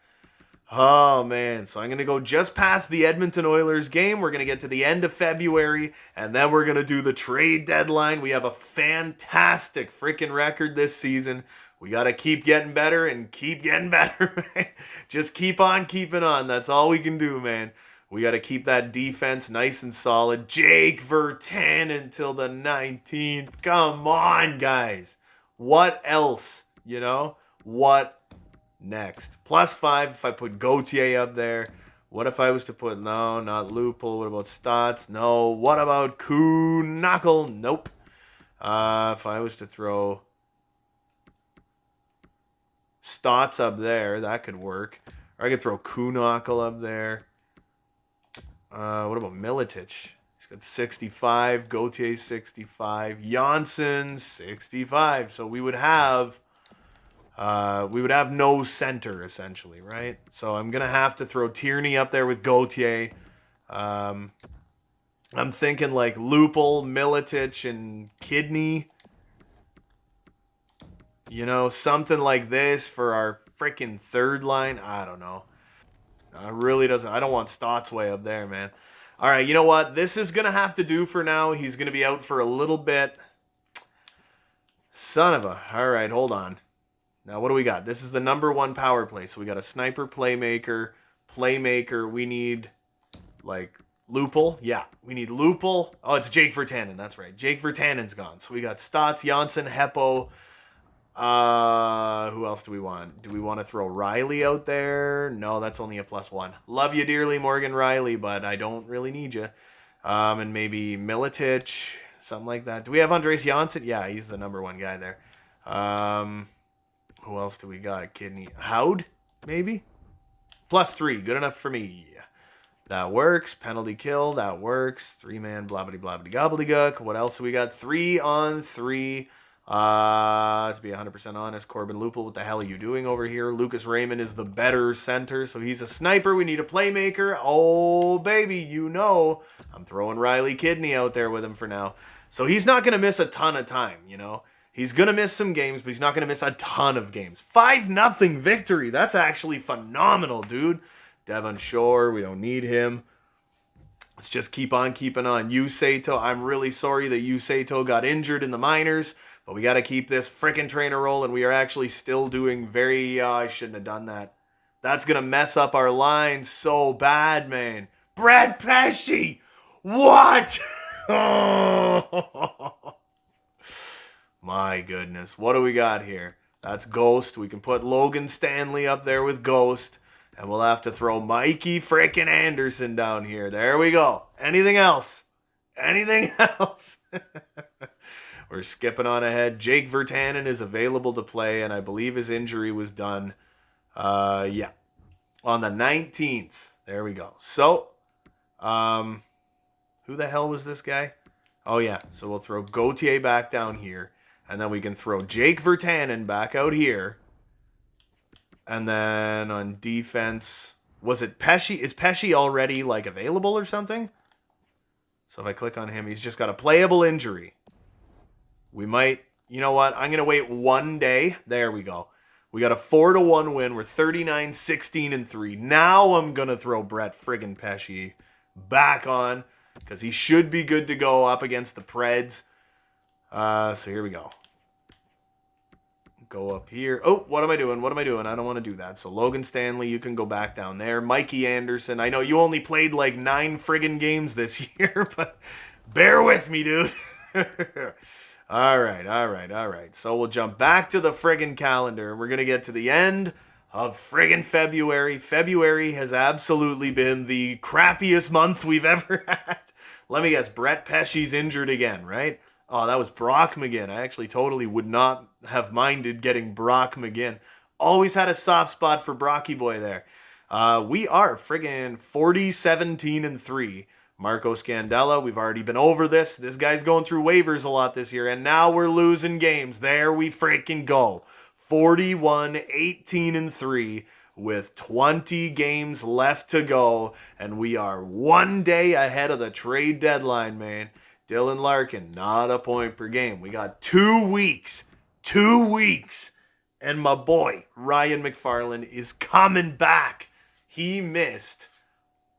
Oh, man. So I'm going to go just past the Edmonton Oilers game. We're going to get to the end of February, and then we're going to do the trade deadline. We have a fantastic freaking record this season. We got to keep getting better and keep getting better, man. Just keep on keeping on. That's all we can do, man. We got to keep that defense nice and solid. Jake Virtanen until the 19th. Come on, guys. What else? What next? +5 if I put Gauthier up there. What if I was to put, no, not Lupul. What about Stotts? No. What about Kuhnhackl? Nope. If I was to throw Stotts up there, that could work. Or I could throw Kuhnhackl up there. What about Miletich? He's got 65. Gauthier 65. Janssen 65. So we would have no center, essentially, right? So I'm going to have to throw Tierney up there with Gauthier. I'm thinking like Lupul, Miletich, and Kidney. Something like this for our freaking third line. I don't know. I don't want Stotts way up there, man. All right, you know what? This is going to have to do for now. He's going to be out for a little bit. Son of a... All right, hold on. Now, what do we got? This is the number 1 power play. So we got a sniper playmaker. We need, like, Lupul. Yeah, we need Lupul. Oh, it's Jake Virtanen. That's right. Jake Virtanen's gone. So we got Stotts, Janssen, Heppo. Who else do we want? Do we want to throw Riley out there? No, that's only a +1. Love you dearly, Morgan Riley, but I don't really need you. And maybe Miletich, something like that. Do we have Andres Janssen? Yeah, he's the number 1 guy there. Who else do we got? A Kidney. Howd, maybe? +3. Good enough for me. That works. Penalty kill. That works. 3-man, blah-blah-blah gobbledygook. What else do we got? 3-on-3. To be 100% honest, Corbin Lupul, what the hell are you doing over here? Lucas Raymond is the better center, so he's a sniper. We need a playmaker. Oh, baby, I'm throwing Riley Kidney out there with him for now. So he's not going to miss a ton of time, He's going to miss some games, but he's not going to miss a ton of games. 5-0 victory. That's actually phenomenal, dude. Devon Shore, we don't need him. Let's just keep on keeping on. Yu Sato, I'm really sorry that Yu Sato got injured in the minors, but we got to keep this frickin' trainer rolling. We are actually still doing I shouldn't have done that. That's going to mess up our line so bad, man. Brad Pesce! What? My goodness. What do we got here? That's Ghost. We can put Logan Stanley up there with Ghost. And we'll have to throw Mikey frickin' Anderson down here. There we go. Anything else? We're skipping on ahead. Jake Virtanen is available to play, and I believe his injury was done, on the 19th. There we go. So, who the hell was this guy? Oh, yeah. So we'll throw Gauthier back down here, and then we can throw Jake Virtanen back out here. And then on defense, Was it Pesci? Is Pesci already like available or something? So if I click on him, he's just got a playable injury. We might, you know what? I'm going to wait one day. There we go. We got a 4-1 win. We're 39-16-3. Now I'm going to throw Brett friggin' Pesci back on because he should be good to go up against the Preds. So here we go. Go up here. Oh, what am I doing? I don't want to do that. So Logan Stanley, you can go back down there. Mikey Anderson, I know you only played like 9 friggin' games this year, but bear with me, dude. All right. So we'll jump back to the friggin' calendar, and we're going to get to the end of friggin' February. February has absolutely been the crappiest month we've ever had. Let me guess, Brett Pesci's injured again, right? Oh, that was Brock McGinn. I actually totally would not have minded getting Brock McGinn. Always had a soft spot for Brocky boy there. We are friggin' 40-17-3. Marco Scandella, we've already been over this. This guy's going through waivers a lot this year, and now we're losing games. There we freaking go. 41-18-3 with 20 games left to go, and we are one day ahead of the trade deadline, man. Dylan Larkin, not a point per game. We got 2 weeks. 2 weeks. And my boy, Ryan McFarland, is coming back. He missed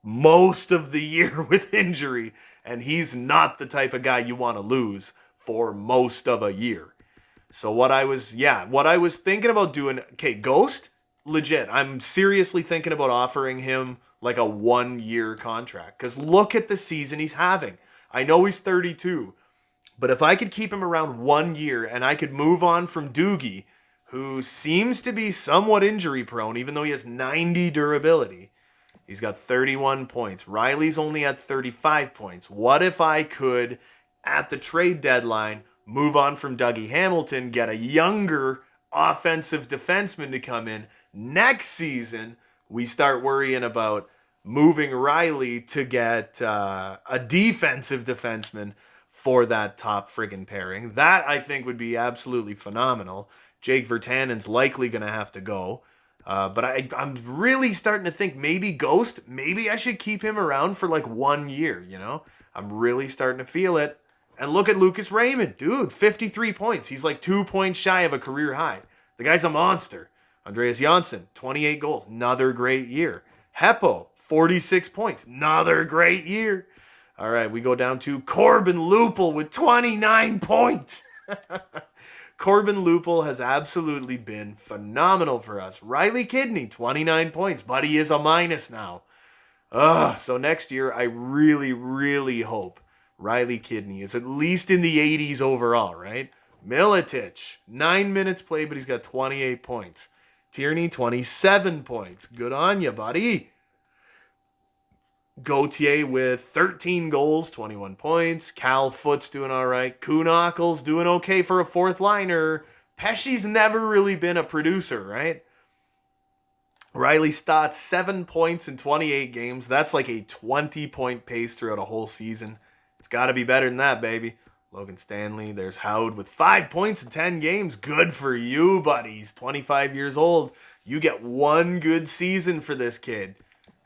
most of the year with injury, and he's not the type of guy you want to lose for most of a year. So what I was thinking about doing, okay, Ghost, legit. I'm seriously thinking about offering him like a 1-year contract, because look at the season he's having. I know he's 32, but if I could keep him around 1 year and I could move on from Doogie, who seems to be somewhat injury prone, even though he has 90 durability. He's got 31 points. Riley's only at 35 points. What if I could, at the trade deadline, move on from Dougie Hamilton, get a younger offensive defenseman to come in? Next season, we start worrying about moving Riley to get a defensive defenseman for that top friggin' pairing. That, I think, would be absolutely phenomenal. Jake Virtanen's likely going to have to go. But I'm really starting to think maybe Ghost, maybe I should keep him around for like 1 year, you know? I'm really starting to feel it. And look at Lucas Raymond. Dude, 53 points. He's like 2 points shy of a career high. The guy's a monster. Andreas Janssen, 28 goals. Another great year. Heppo, 46 points. Another great year. All right, we go down to Corbin Lupel with 29 points. Corbin Lupel has absolutely been phenomenal for us. Riley Kidney, 29 points, but he is a minus now. So next year, I really, really hope Riley Kidney is at least in the 80s overall, right? Miletich, 9 minutes played, but he's got 28 points. Tierney, 27 points. Good on you, buddy. Gauthier with 13 goals, 21 points. Cal Foot's doing all right. Kuhnackel's doing okay for a fourth liner. Pesci's never really been a producer, right? Riley Stotts, 7 points in 28 games. That's like a 20-point pace throughout a whole season. It's got to be better than that, baby. Logan Stanley, there's Howard with 5 points in 10 games. Good for you, buddy. He's 25 years old. You get one good season for this kid.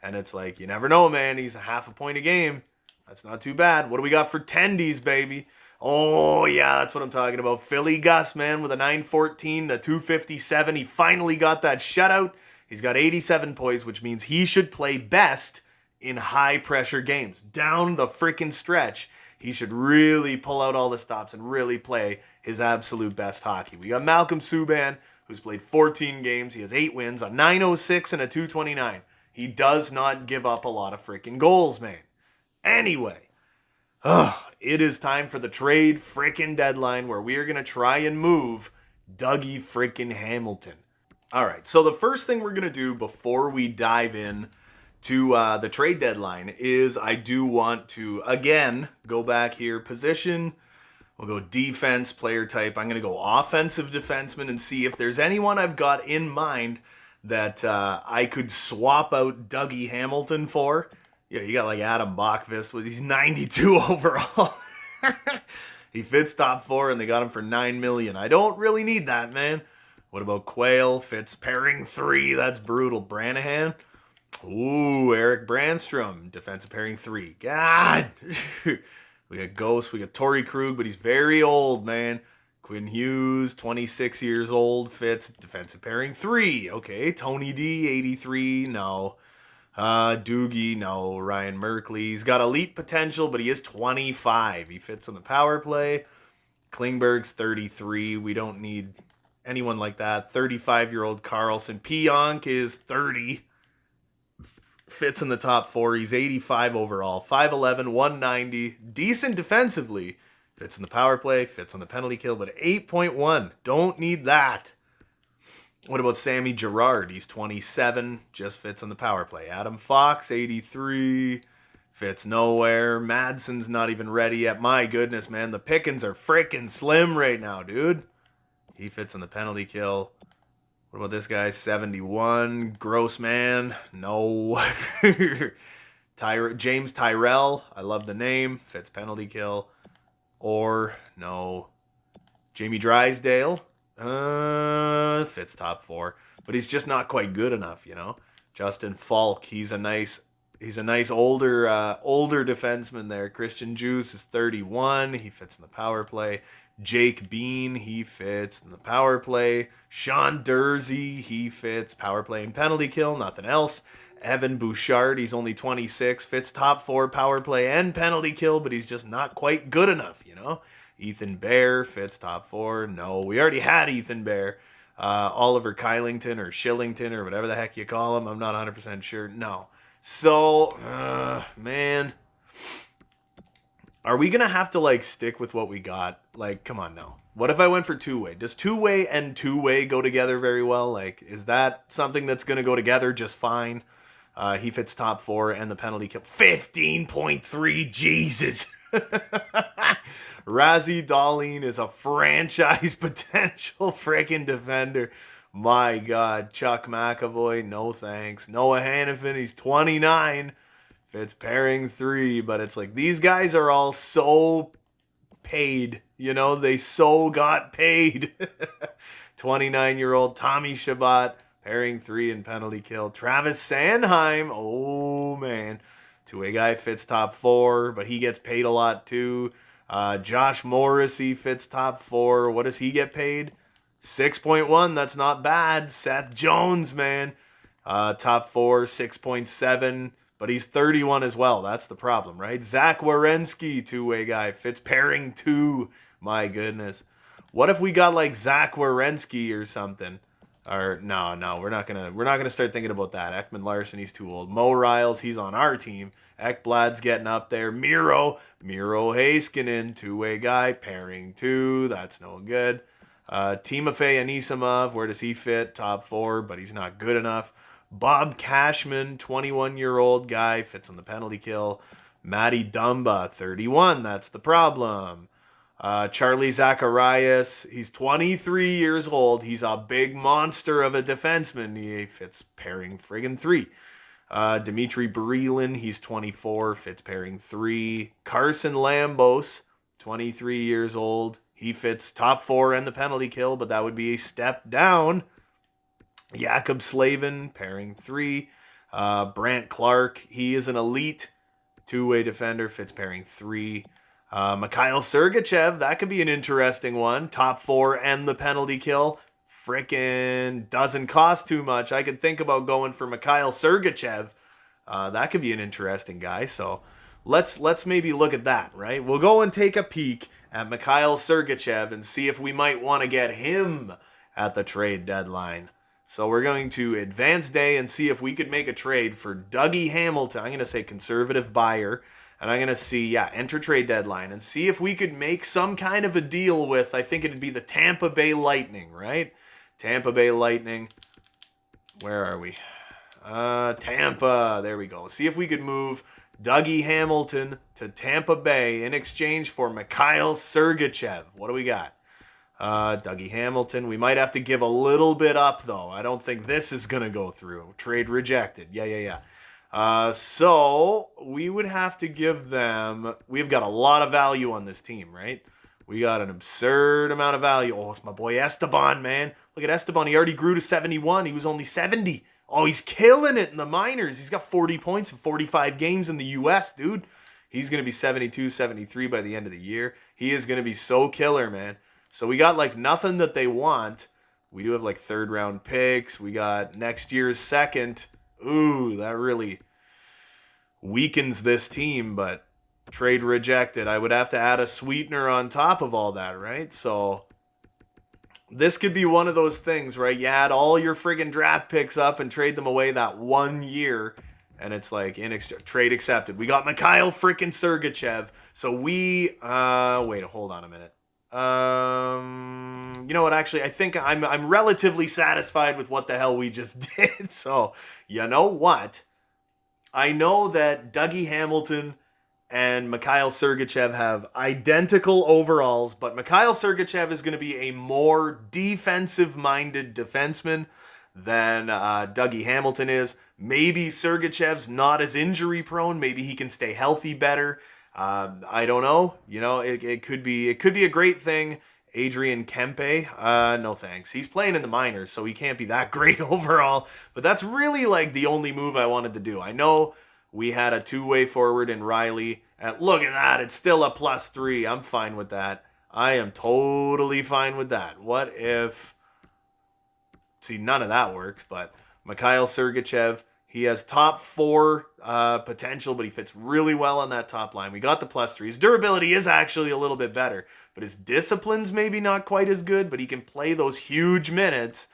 And it's like, you never know, man. He's a half a point a game. That's not too bad. What do we got for tendies, baby? Oh, yeah, that's what I'm talking about. Philly Gus, man, with a 914, a 257. He finally got that shutout. He's got 87 points, which means he should play best in high-pressure games. Down the freaking stretch, he should really pull out all the stops and really play his absolute best hockey. We got Malcolm Subban, who's played 14 games. He has 8 wins, a 906 and a 229. He does not give up a lot of freaking goals, man. Anyway, it is time for the trade freaking deadline where we are going to try and move Dougie freaking Hamilton. All right, so the first thing we're going to do before we dive in to the trade deadline is I do want to, again, go back here, position. We'll go defense, player type. I'm going to go offensive defenseman and see if there's anyone I've got in mind that I could swap out Dougie Hamilton for. Yeah, you got like Adam Bachvist. He's 92 overall. He fits top 4 and they got him for $9 million. I don't really need that, man. What about Quayle? Fits pairing 3. That's brutal. Branahan? Ooh, Eric Brandstrom, defensive pairing 3. God! We got Ghost, we got Torrey Krug, but he's very old, man. Quinn Hughes, 26 years old, fits defensive pairing 3. Okay, Tony D, 83, no. Doogie, no. Ryan Merkley, he's got elite potential, but he is 25. He fits on the power play. Klingberg's 33. We don't need anyone like that. 35-year-old Carlson. Pionk is 30. Fits in the top 4. He's 85 overall. 5'11", 190. Decent defensively. Fits in the power play. Fits on the penalty kill, but 8.1. Don't need that. What about Sammy Girard? He's 27. Just fits on the power play. Adam Fox, 83. Fits nowhere. Madsen's not even ready yet. My goodness, man. The pickings are freaking slim right now, dude. He fits on the penalty kill. What about this guy? 71. Gross man. No. James Tyrell. I love the name. Fits penalty kill. Or, no. Jamie Drysdale. Fits top 4. But he's just not quite good enough, you know. Justin Falk. He's a nice older defenseman there. Christian Juice is 31. He fits in the power play. Jake Bean, he fits in the power play. Sean Dursey, he fits power play and penalty kill, nothing else. Evan Bouchard, he's only 26, fits top 4 power play and penalty kill, but he's just not quite good enough, you know. Ethan Bear fits top 4. No, we already had Ethan Bear. Oliver Kylington or Shillington or whatever the heck you call him, I'm not 100% sure. No. So, man, are we going to have to, like, stick with what we got? Like, come on now. What if I went for two-way? Does two-way and two-way go together very well? Like, is that something that's going to go together just fine? He fits top 4 and the penalty kill. 15.3, Jesus. Razzie Dahlin is a franchise potential freaking defender. My God. Chuck McAvoy, no thanks. Noah Hannafin, he's 29. Fits pairing 3, but it's like these guys are all so paid. You know, they so got paid. 29-year-old Tommy Shabbat, pairing 3 and penalty kill. Travis Sanheim, oh man. Two-way guy fits top 4, but he gets paid a lot too. Josh Morrissey fits top 4. What does he get paid? 6.1, that's not bad. Seth Jones, man. Top 4, 6.7. But he's 31 as well. That's the problem, right? Zach Werenski, two-way guy, fits pairing 2. My goodness. What if we got like Zach Werenski or something? Or no, we're not gonna start thinking about that. Ekman Larson, he's too old. Mo Riles, he's on our team. Ekblad's getting up there. Miro Heiskanen, two-way guy, pairing 2. That's no good. Timofey Anisimov, where does he fit? Top 4, but he's not good enough. Bob Cashman, 21-year-old guy, fits on the penalty kill. Matty Dumba, 31, that's the problem. Charlie Zacharias, he's 23 years old. He's a big monster of a defenseman. He fits pairing friggin' 3. Dmitry Berelin, he's 24, fits pairing 3. Carson Lambos, 23 years old. He fits top 4 and the penalty kill, but that would be a step down. Jakob Slavin, pairing 3. Brant Clark, he is an elite two-way defender, fits pairing 3. Mikhail Sergachev, that could be an interesting one. Top 4 and the penalty kill. Frickin' doesn't cost too much. I could think about going for Mikhail Sergachev. That could be an interesting guy. So let's maybe look at that, right? We'll go and take a peek at Mikhail Sergachev and see if we might want to get him at the trade deadline. So we're going to advance day and see if we could make a trade for Dougie Hamilton. I'm going to say conservative buyer. And I'm going to see, enter trade deadline. And see if we could make some kind of a deal with, I think it'd be the Tampa Bay Lightning, right? Tampa Bay Lightning. Where are we? Tampa. There we go. See if we could move Dougie Hamilton to Tampa Bay in exchange for Mikhail Sergachev. What do we got? Dougie Hamilton. We might have to give a little bit up, though. I don't think this is going to go through. Trade rejected. Yeah. So we would have to give them... We've got a lot of value on this team, right? We got an absurd amount of value. Oh, it's my boy Esteban, man. Look at Esteban. He already grew to 71. He was only 70. Oh, he's killing it in the minors. He's got 40 points in 45 games in the U.S., dude. He's going to be 72, 73 by the end of the year. He is going to be so killer, man. So we got like nothing that they want. We do have like third round picks. We got next year's second. Ooh, that really weakens this team, but trade rejected. I would have to add a sweetener on top of all that, right? So this could be one of those things, right? You add all your friggin' draft picks up and trade them away that 1 year, and it's like trade accepted. We got Mikhail frickin' Sergachev. So we wait, hold on a minute. You know what? Actually, I think I'm relatively satisfied with what the hell we just did. So you know what? I know that Dougie Hamilton and Mikhail Sergachev have identical overalls, but Mikhail Sergachev is going to be a more defensive-minded defenseman than Dougie Hamilton is. Maybe Sergachev's not as injury-prone. Maybe he can stay healthy better. I don't know. You know, it could be a great thing. Adrian Kempe, no thanks. He's playing in the minors, so he can't be that great overall. But that's really like the only move I wanted to do. I know we had a two-way forward in Riley. And look at that. It's still a +3. I'm fine with that. I am totally fine with that. What if... See, none of that works, but Mikhail Sergachev, he has top 4 potential, but he fits really well on that top line. We got the +3. His durability is actually a little bit better, but his discipline's maybe not quite as good, but he can play those huge minutes.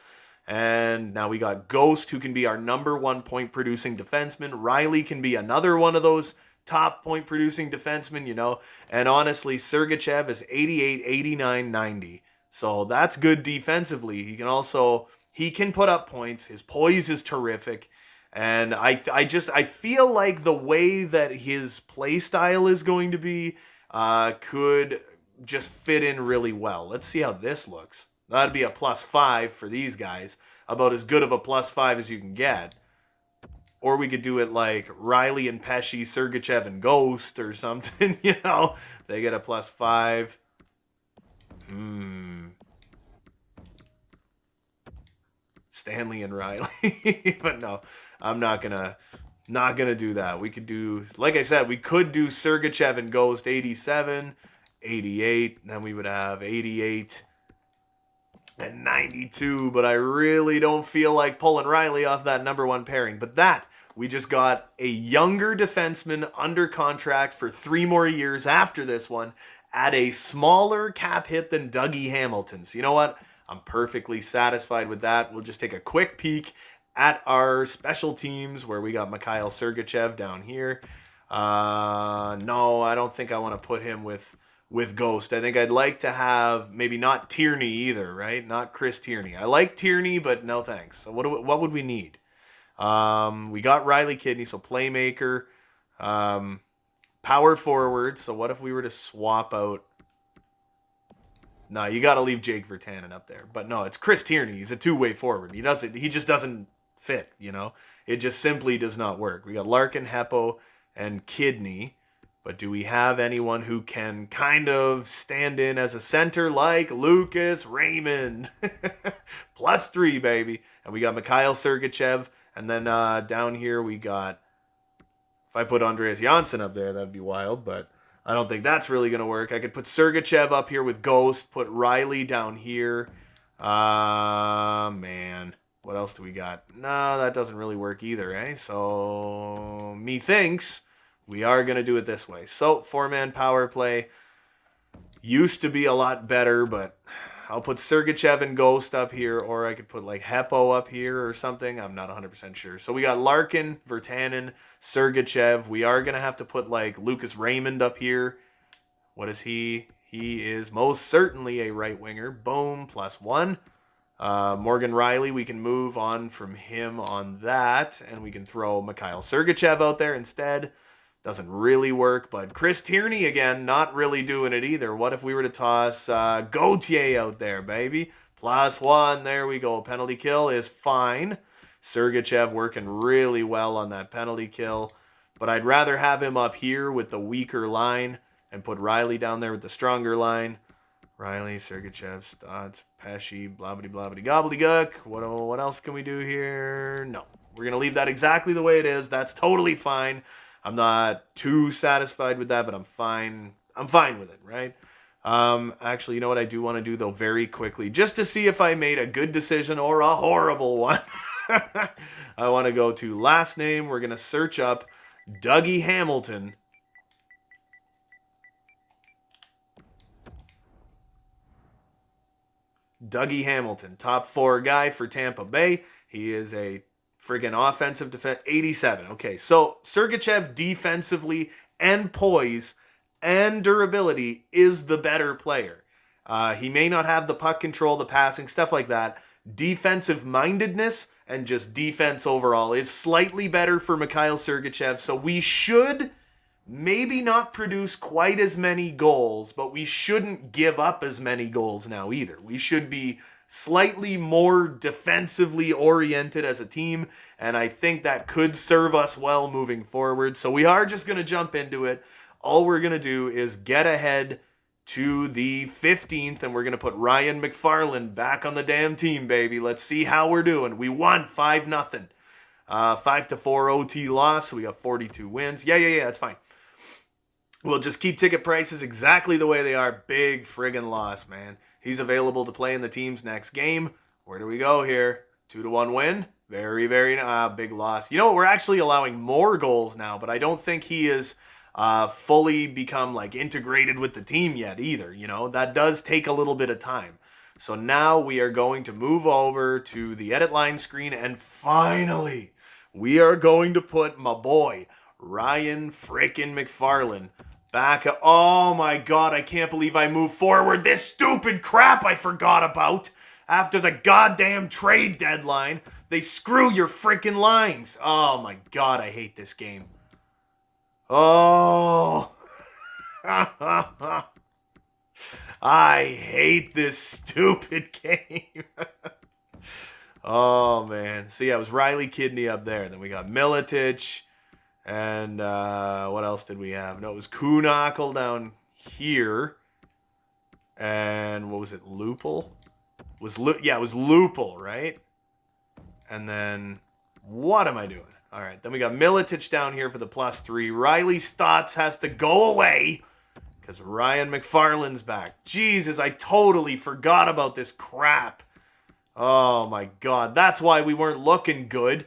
And now we got Ghost, who can be our number 1 point-producing defenseman. Riley can be another one of those top point-producing defensemen, you know. And honestly, Sergachev is 88, 89, 90. So that's good defensively. He can put up points. His poise is terrific. And I feel like the way that his play style is going to be could just fit in really well. Let's see how this looks. That'd be a +5 for these guys. About as good of a +5 as you can get. Or we could do it like Riley and Pesci, Sergachev and Ghost or something, you know. They get a +5. Stanley and Riley. But no, I'm not gonna do that. We could do, like I said, we could do Sergachev and Ghost 87, 88, then we would have 88 and 92, but I really don't feel like pulling Riley off that number 1 pairing. But we just got a younger defenseman under contract for 3 more years after this one at a smaller cap hit than Dougie Hamilton. So you know what? I'm perfectly satisfied with that. We'll just take a quick peek at our special teams where we got Mikhail Sergachev down here. No, I don't think I want to put him with Ghost. I think I'd like to have maybe not Tierney either, right? Not Chris Tierney. I like Tierney, but no thanks. So what would we need? We got Riley Kidney, so playmaker, power forward. So what if we were to swap out? No, you got to leave Jake Virtanen up there. But no, it's Chris Tierney. He's a two-way forward. He just doesn't fit, you know? It just simply does not work. We got Larkin, Heppo, and Kidney. But do we have anyone who can kind of stand in as a center like Lucas Raymond? +3, baby. And we got Mikhail Sergachev. And then down here we got, if I put Andreas Janssen up there, that'd be wild, but I don't think that's really going to work. I could put Sergachev up here with Ghost, put Riley down here. Man, what else do we got? No, that doesn't really work either, eh? So, methinks we are going to do it this way. So, 4-man power play used to be a lot better, but I'll put Sergachev and Ghost up here, or I could put like Heppo up here or something. I'm not 100% sure. So we got Larkin, Virtanen, Sergachev. We are going to have to put like Lucas Raymond up here. What is he? He is most certainly a right winger. Boom, +1. Morgan Riley, we can move on from him on that, and we can throw Mikhail Sergachev out there instead. Doesn't really work, but Chris Tierney, again, not really doing it either. What if we were to toss Gauthier out there, baby? +1, there we go. Penalty kill is fine. Sergachev working really well on that penalty kill, but I'd rather have him up here with the weaker line and put Riley down there with the stronger line. Riley, Sergachev, Stotts, Pesci, blobbity blobbity gobbledygook. What else can we do here? No. We're going to leave that exactly the way it is. That's totally fine. I'm not too satisfied with that, but I'm fine. I'm fine with it, right? Actually, you know what I do want to do, though, very quickly, just to see if I made a good decision or a horrible one. I want to go to last name. We're going to search up Dougie Hamilton. Dougie Hamilton, top 4 guy for Tampa Bay. He is a friggin' offensive defense, 87. Okay, so Sergachev defensively and poise and durability is the better player. He may not have the puck control, the passing, stuff like that. Defensive mindedness and just defense overall is slightly better for Mikhail Sergachev, so we should maybe not produce quite as many goals, but we shouldn't give up as many goals now either. We should be slightly more defensively oriented as a team, and I think that could serve us well moving forward. So we are just going to jump into it. All we're going to do is get ahead to the 15th, and we're going to put Ryan McFarland back on the damn team, baby. Let's see how we're doing. We won 5-0. 5-4 OT loss, so we got 42 wins. Yeah, that's fine. We'll just keep ticket prices exactly the way they are. Big friggin' loss, man. He's available to play in the team's next game. Where do we go here? 2-1 win. Very, very big loss. You know what? We're actually allowing more goals now, but I don't think he is fully become like integrated with the team yet either. You know, that does take a little bit of time. So now we are going to move over to the edit line screen, and finally we are going to put my boy Ryan frickin' McFarland back. Oh my God, I can't believe I moved forward. This stupid crap I forgot about. After the goddamn trade deadline, they screw your frickin' lines. Oh my God, I hate this game. Oh. I hate this stupid game. Oh man. So yeah, it was Riley Kidney up there. Then we got Miletich. And what else did we have? No, it was Kuhnhackl down here. And what was it? Lupul? It was Lupul, right? And then what am I doing? All right, then we got Miletich down here for the +3. Riley Stotts has to go away because Ryan McFarland's back. Jesus, I totally forgot about this crap. Oh my God, that's why we weren't looking good.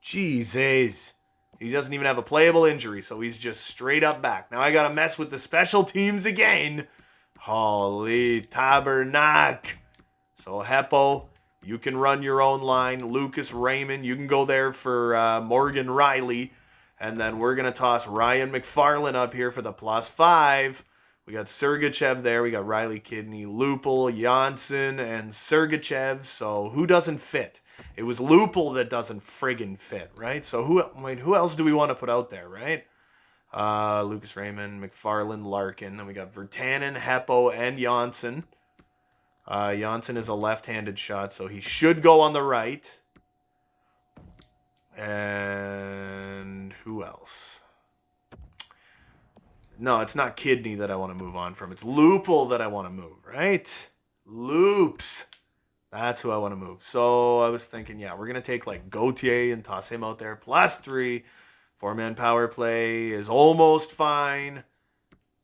Jesus. He doesn't even have a playable injury, so he's just straight up back. Now I got to mess with the special teams again. Holy tabernacle. So Heppo, you can run your own line. Lucas Raymond, you can go there for Morgan Riley. And then we're going to toss Ryan McFarland up here for the +5. We got Sergachev there. We got Riley Kidney, Lupul, Janssen, and Sergachev. So who doesn't fit? It was Lupul that doesn't friggin' fit, right? So who else do we want to put out there, right? Lucas Raymond, McFarland, Larkin. Then we got Virtanen, Heppo, and Janssen. Janssen is a left-handed shot, so he should go on the right. And who else? No, it's not Kidney that I want to move on from. It's Lupul that I want to move, right? Loops. That's who I want to move. So I was thinking, yeah, we're going to take like Gauthier and toss him out there. +3. 4-man power play is almost fine.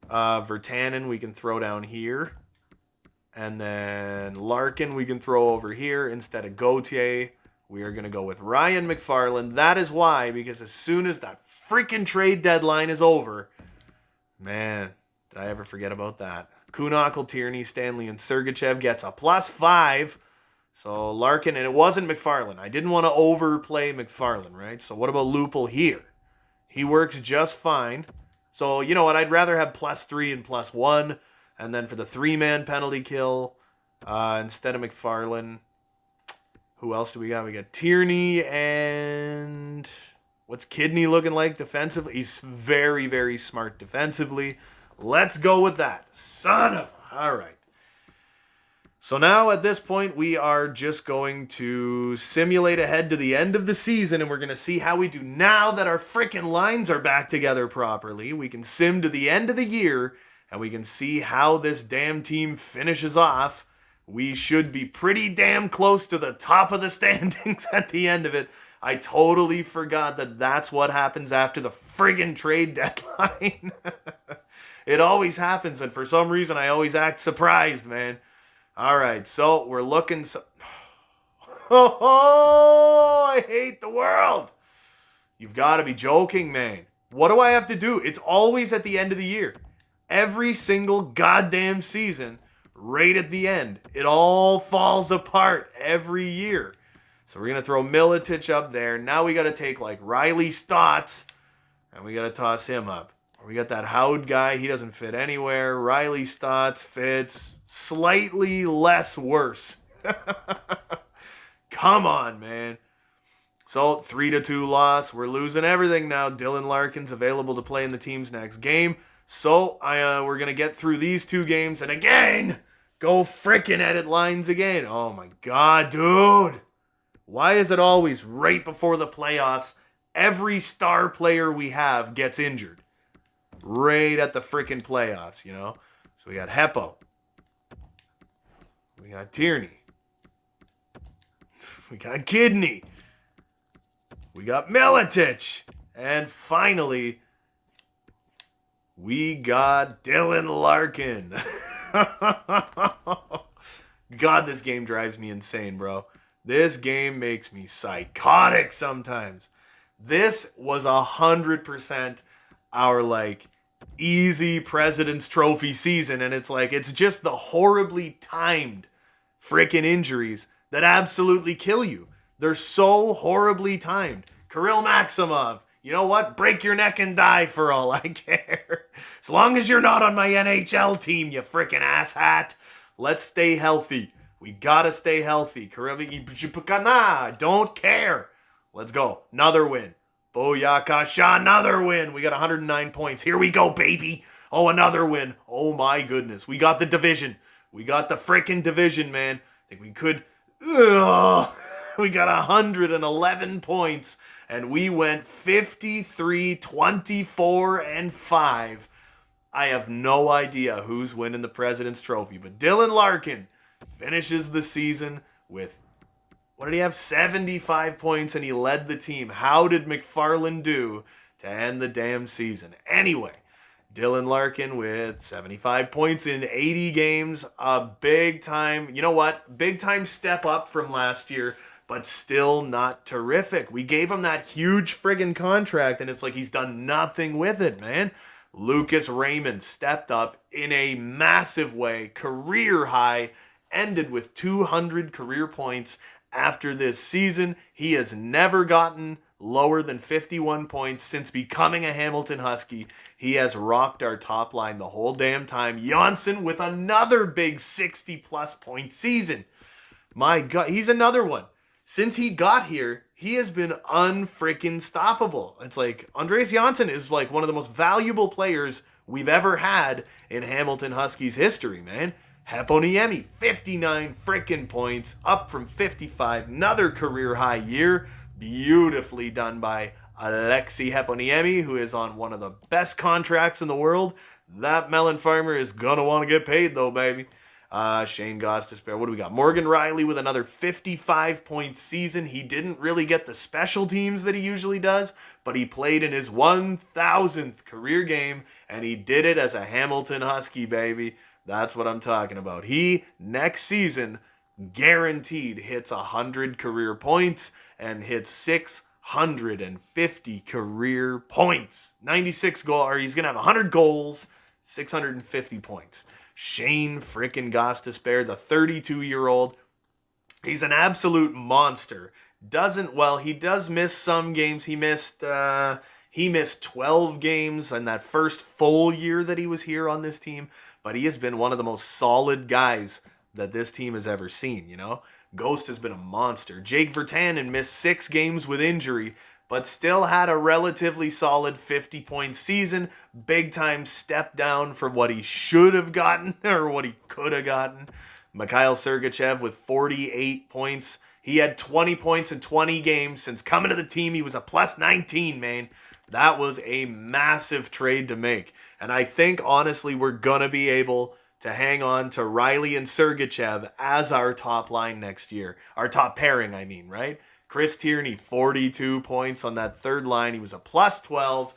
Virtanen we can throw down here. And then Larkin we can throw over here instead of Gauthier. We are going to go with Ryan McFarland. That is why, because as soon as that freaking trade deadline is over, man, did I ever forget about that. Kuhnhackl, Tierney, Stanley, and Sergachev gets a +5. So Larkin, and it wasn't McFarland. I didn't want to overplay McFarland, right? So what about Lupul here? He works just fine. So you know what? I'd rather have +3 and +1. And then for the 3-man penalty kill, instead of McFarland, who else do we got? We got Tierney and what's Kidney looking like defensively? He's very, very smart defensively. Let's go with that. Son of... All right. So now at this point, we are just going to simulate ahead to the end of the season, and we're going to see how we do now that our freaking lines are back together properly. We can sim to the end of the year and we can see how this damn team finishes off, we should be pretty damn close to the top of the standings at the end of it. I totally forgot that that's what happens after the friggin' trade deadline. It always happens, and for some reason I always act surprised, man. All right, so we're looking... Oh, I hate the world. You've got to be joking, man. What do I have to do? It's always at the end of the year. Every single goddamn season, right at the end. It all falls apart every year. So we're going to throw Miletich up there. Now we got to take like Riley Stotts, and we got to toss him up. We got that Howd guy. He doesn't fit anywhere. Riley Stotts fits slightly less worse. Come on, man. So, 3-2 loss. We're losing everything now. Dylan Larkin's available to play in the team's next game. So, we're going to get through these 2 games and again, go frickin' edit lines again. Oh my God, dude. Why is it always right before the playoffs, every star player we have gets injured? Right at the frickin' playoffs, you know? So, we got Heppo. We got Tierney. We got Kidney. We got Miletich. And finally, we got Dylan Larkin. God, this game drives me insane, bro. This game makes me psychotic sometimes. This was 100% our, like, easy President's Trophy season. And it's like, it's just the horribly timed freaking injuries that absolutely kill you. They're so horribly timed. Kirill Maximov, you know what? Break your neck and die for all I care. As long as you're not on my NHL team, you freaking asshat. Let's stay healthy. We gotta stay healthy. Kirill, don't care. Let's go. Another win. Booyakasha, another win. We got 109 points. Here we go, baby. Oh, another win. Oh my goodness. We got the division. We got the freaking division, man. I think we could... Ugh. We got 111 points, and we went 53, 24, and 5. I have no idea who's winning the President's Trophy, but Dylan Larkin finishes the season with, what did he have? 75 points, and he led the team. How did McFarland do to end the damn season? Anyway, Dylan Larkin with 75 points in 80 games. A big time, you know what? Big time step up from last year, but still not terrific. We gave him that huge friggin' contract, and it's like he's done nothing with it, man. Lucas Raymond stepped up in a massive way. Career high, ended with 200 career points after this season. He has never gotten lower than 51 points since becoming a Hamilton Husky. He has rocked our top line the whole damn time. Janssen with another big 60-plus point season. My God, he's another one. Since he got here, he has been unfreaking stoppable. It's like Andreas Janssen is like one of the most valuable players we've ever had in Hamilton Huskies history, man. Heponiemi, 59 freaking points, up from 55. Another career high year. Beautifully done by Alexi Heponiemi, who is on one of the best contracts in the world. That melon farmer is going to want to get paid, though, baby. Shane Gostisbehere. What do we got? Morgan Riley with another 55-point season. He didn't really get the special teams that he usually does, but he played in his 1,000th career game, and he did it as a Hamilton Husky, baby. That's what I'm talking about. He, next season, guaranteed hits 100 career points and hits 650 career points. 96 goal, or he's going to have 100 goals, 650 points. Shane frickin' Gostisbehere, the 32-year-old. He's an absolute monster. He does miss some games. He missed 12 games in that first full year that he was here on this team, but he has been one of the most solid guys that this team has ever seen, you know? Ghost has been a monster. Jake Virtanen missed 6 games with injury, but still had a relatively solid 50-point season. Big time step down from what he should have gotten or what he could have gotten. Mikhail Sergachev with 48 points. He had 20 points in 20 games. Since coming to the team, he was a plus 19, man. That was a massive trade to make. And I think, honestly, we're going to be able to hang on to Riley and Sergachev as our top line next year. Our top pairing, I mean, right? Chris Tierney, 42 points on that third line. He was a plus 12.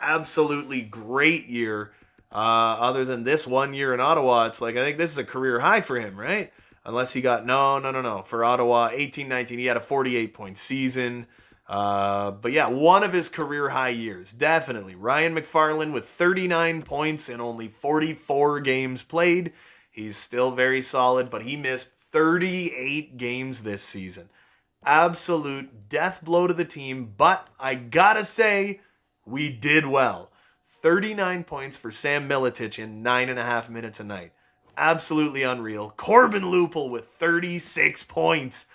Absolutely great year. Other than this 1 year in Ottawa, it's like, I think this is a career high for him, right? Unless he got, no. For Ottawa, 18-19, he had a 48-point season. But yeah, one of his career high years, definitely. Ryan McFarland with 39 points in only 44 games played. He's still very solid, but he missed 38 games this season. Absolute death blow to the team, but I gotta say, we did well. 39 points for Sam Miletich in 9.5 minutes a night. Absolutely unreal. Corbin Lupul with 36 points.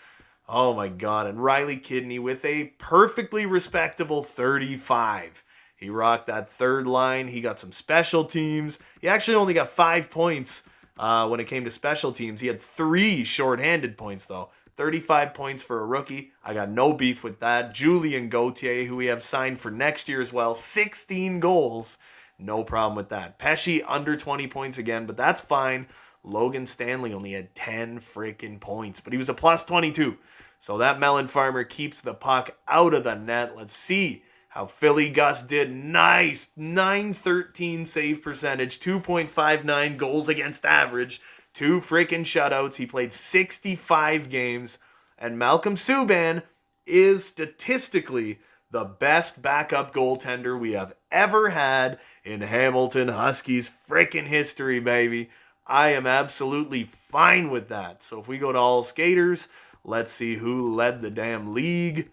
Oh my God. And Riley Kidney with a perfectly respectable 35. He rocked that third line. He got some special teams. He actually only got 5 points when it came to special teams. He had 3 shorthanded points, though. 35 points for a rookie. I got no beef with that. Julian Gauthier, who we have signed for next year as well, 16 goals. No problem with that. Pesci under 20 points again, but that's fine. Logan Stanley only had 10 freaking points, but he was a plus 22. So that melon farmer keeps the puck out of the net. Let's see how Philly Gus did. Nice. 913 save percentage, 2.59 goals against average, 2 freaking shutouts. He played 65 games. And Malcolm Subban is statistically the best backup goaltender we have ever had in Hamilton Huskies freaking history, baby. I am absolutely fine with that. So if we go to all skaters, let's see who led the damn league.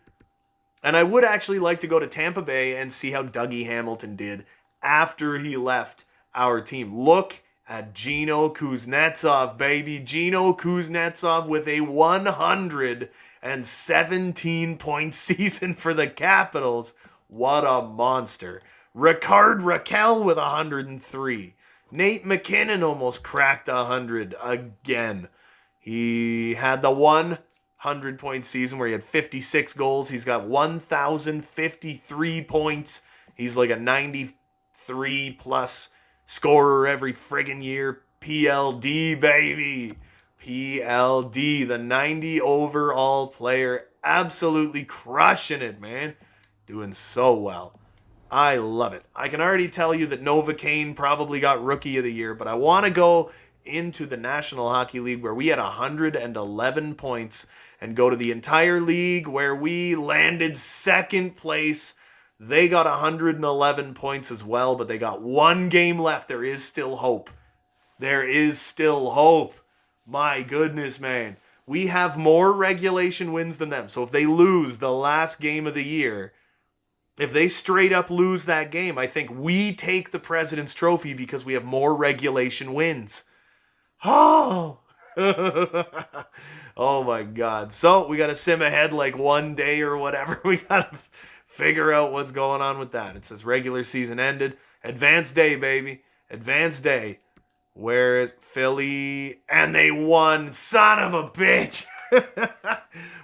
And I would actually like to go to Tampa Bay and see how Dougie Hamilton did after he left our team. Look at Gino Kuznetsov, baby. Gino Kuznetsov with a 117-point season for the Capitals. What a monster. Ricard Raquel with 103. Nate McKinnon almost cracked 100 again. He had the 100-point season where he had 56 goals. He's got 1,053 points. He's like a 93-plus scorer every friggin' year. PLD, baby. PLD, the 90 overall player. Absolutely crushing it, man. Doing so well. I love it. I can already tell you that Novocaine probably got Rookie of the Year, but I want to go into the National Hockey League where we had 111 points and go to the entire league where we landed second place. They got 111 points as well, but they got 1 game left. There is still hope. There is still hope. My goodness, man. We have more regulation wins than them. So if they lose the last game of the year, if they straight up lose that game, I think we take the President's Trophy because we have more regulation wins. Oh! Oh my God. So we got to sim ahead like one day or whatever. We got to figure out what's going on with that. It says regular season ended. Advanced day, baby. Advanced day. Where is Philly? And they won. Son of a bitch.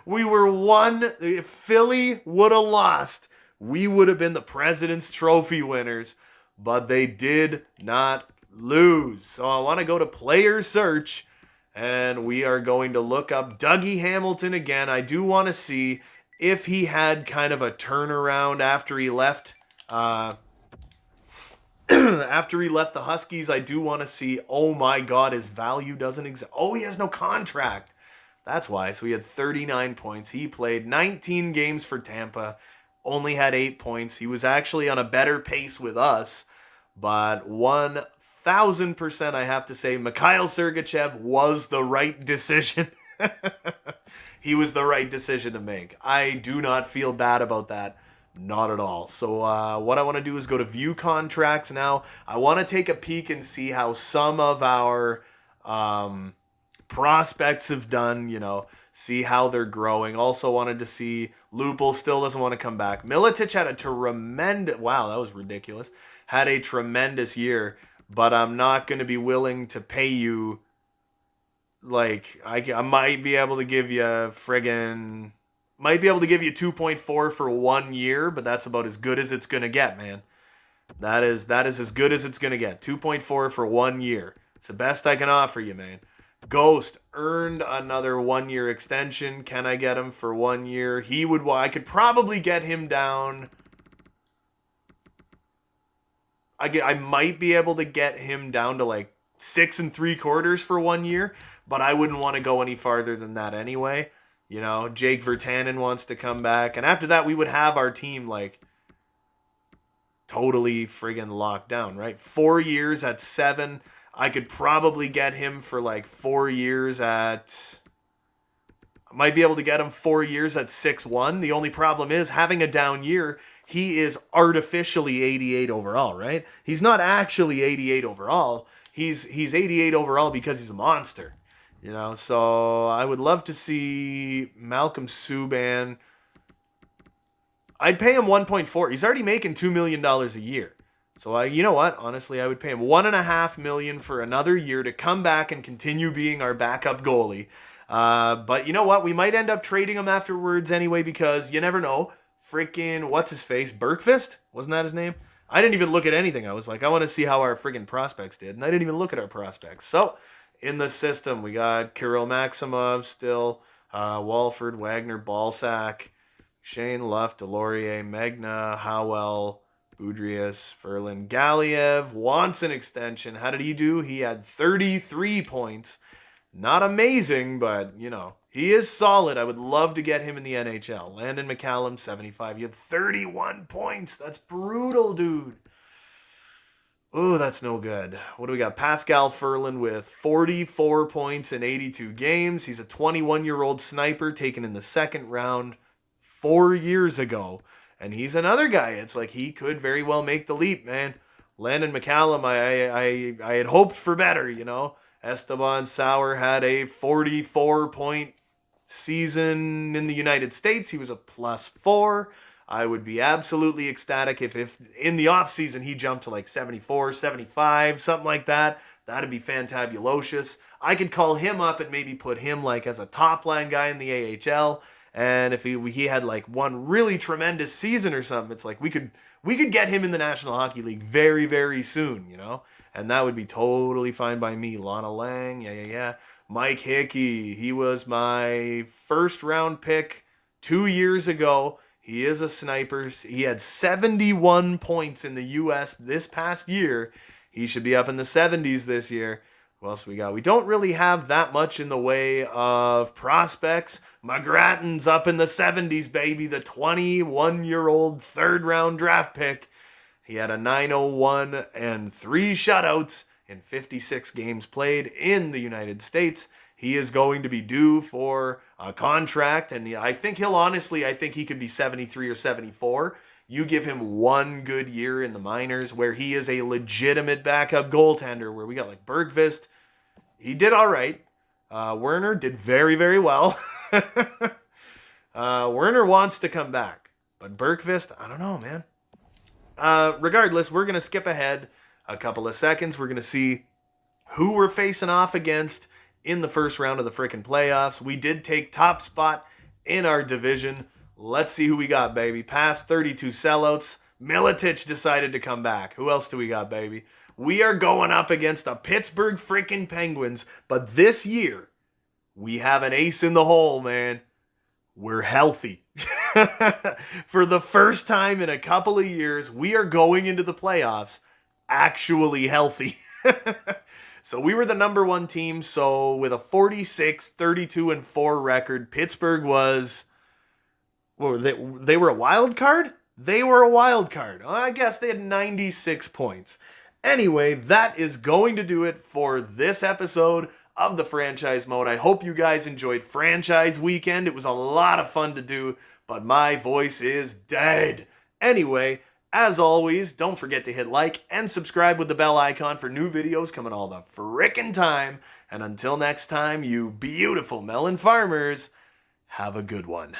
We were one. If Philly would have lost, we would have been the President's Trophy winners. But they did not lose. So I want to go to player search. And we are going to look up Dougie Hamilton again. I do want to see if he had kind of a turnaround after he left. After he left the Huskies, I do want to see, oh my God, his value doesn't exist. Oh, he has no contract. That's why. So he had 39 points. He played 19 games for Tampa, only had 8 points. He was actually on a better pace with us, but 1,000% I have to say, Mikhail Sergachev was the right decision. He was the right decision to make. I do not feel bad about that. Not at all. So what I want to do is go to view contracts now. I want to take a peek and see how some of our prospects have done, see how they're growing. Also wanted to see Lupul still doesn't want to come back. Miletich had a tremendous, wow, that was ridiculous. Had a tremendous year, but I'm not going to be willing to pay you, like, I might be able to give you friggin', Might be able to give you 2.4 for 1 year, but that's about as good as it's going to get, man. That is as good as it's going to get. 2.4 for 1 year. It's the best I can offer you, man. Ghost earned another 1 year extension. Can I get him for 1 year? I could probably get him down. I might be able to get him down to like 6 3/4 for 1 year, but I wouldn't want to go any farther than that anyway. You know, Jake Virtanen wants to come back, and after that we would have our team like totally friggin' locked down, right? 4 years at 7. I could probably get him for like 4 years at... I might be able to get him 4 years at 6-1. The only problem is, having a down year, he is artificially 88 overall, right? He's not actually 88 overall. He's 88 overall because he's a monster, you know? So I would love to see Malcolm Subban. I'd pay him 1.4. He's already making $2 million a year. So you know what? Honestly, I would pay him $1.5 million for another year to come back and continue being our backup goalie. But you know what? We might end up trading him afterwards anyway, because you never know. Freaking what's his face? Bergqvist? Wasn't that his name? I didn't even look at anything. I was like, I want to see how our friggin' prospects did, and I didn't even look at our prospects. So in the system, we got Kirill Maximov still, Walford, Wagner, Balsack, Shane Luff, Delorier, Megna, Howell, Boudrias, Ferlin, Galiev wants an extension. How did he do? He had 33 points. Not amazing, but, you know, he is solid. I would love to get him in the NHL. Landon McCallum, 75. He had 31 points. That's brutal, dude. Oh, that's no good. What do we got? Pascal Ferlin with 44 points in 82 games. He's a 21-year-old sniper taken in the second round 4 years ago. And he's another guy. It's like he could very well make the leap, man. Landon McCallum, I had hoped for better, you know. Esteban Sauer had a 44-point season in the United States. He was a +4. I would be absolutely ecstatic if in the offseason he jumped to like 74, 75, something like that. That'd be fantabulous. I could call him up and maybe put him like as a top-line guy in the AHL. And if he had like one really tremendous season or something, it's like we could get him in the National Hockey League very, very soon, you know? And that would be totally fine by me. Lana Lang, yeah. Mike Hickey, he was my first round pick 2 years ago. He is a sniper. He had 71 points in the U.S. this past year. He should be up in the 70s this year. What else we got? We don't really have that much in the way of prospects. McGrattan's up in the 70s, baby. The 21-year-old third-round draft pick. He had a .901 and 3 shutouts in 56 games played in the United States. He is going to be due for a contract, and I think he could be 73 or 74. You give him one good year in the minors where he is a legitimate backup goaltender, where we got like Bergqvist. He did all right. Werner did very, very well. Werner wants to come back, but Bergqvist, I don't know, man. Regardless, we're going to skip ahead a couple of seconds. We're going to see who we're facing off against in the first round of the frickin' playoffs. We did take top spot in our division. Let's see who we got, baby. Past 32 sellouts. Miletich decided to come back. Who else do we got, baby? We are going up against the Pittsburgh frickin' Penguins. But this year, we have an ace in the hole, man. We're healthy. For the first time in a couple of years, we are going into the playoffs actually healthy. So we were the number one team. So with a 46, 32-4 record, Pittsburgh was... What were they? They were a wild card? They were a wild card. I guess they had 96 points. Anyway, that is going to do it for this episode of the Franchise Mode. I hope you guys enjoyed Franchise Weekend. It was a lot of fun to do, but my voice is dead. Anyway, as always, don't forget to hit like and subscribe with the bell icon for new videos coming all the frickin' time. And until next time, you beautiful melon farmers, have a good one.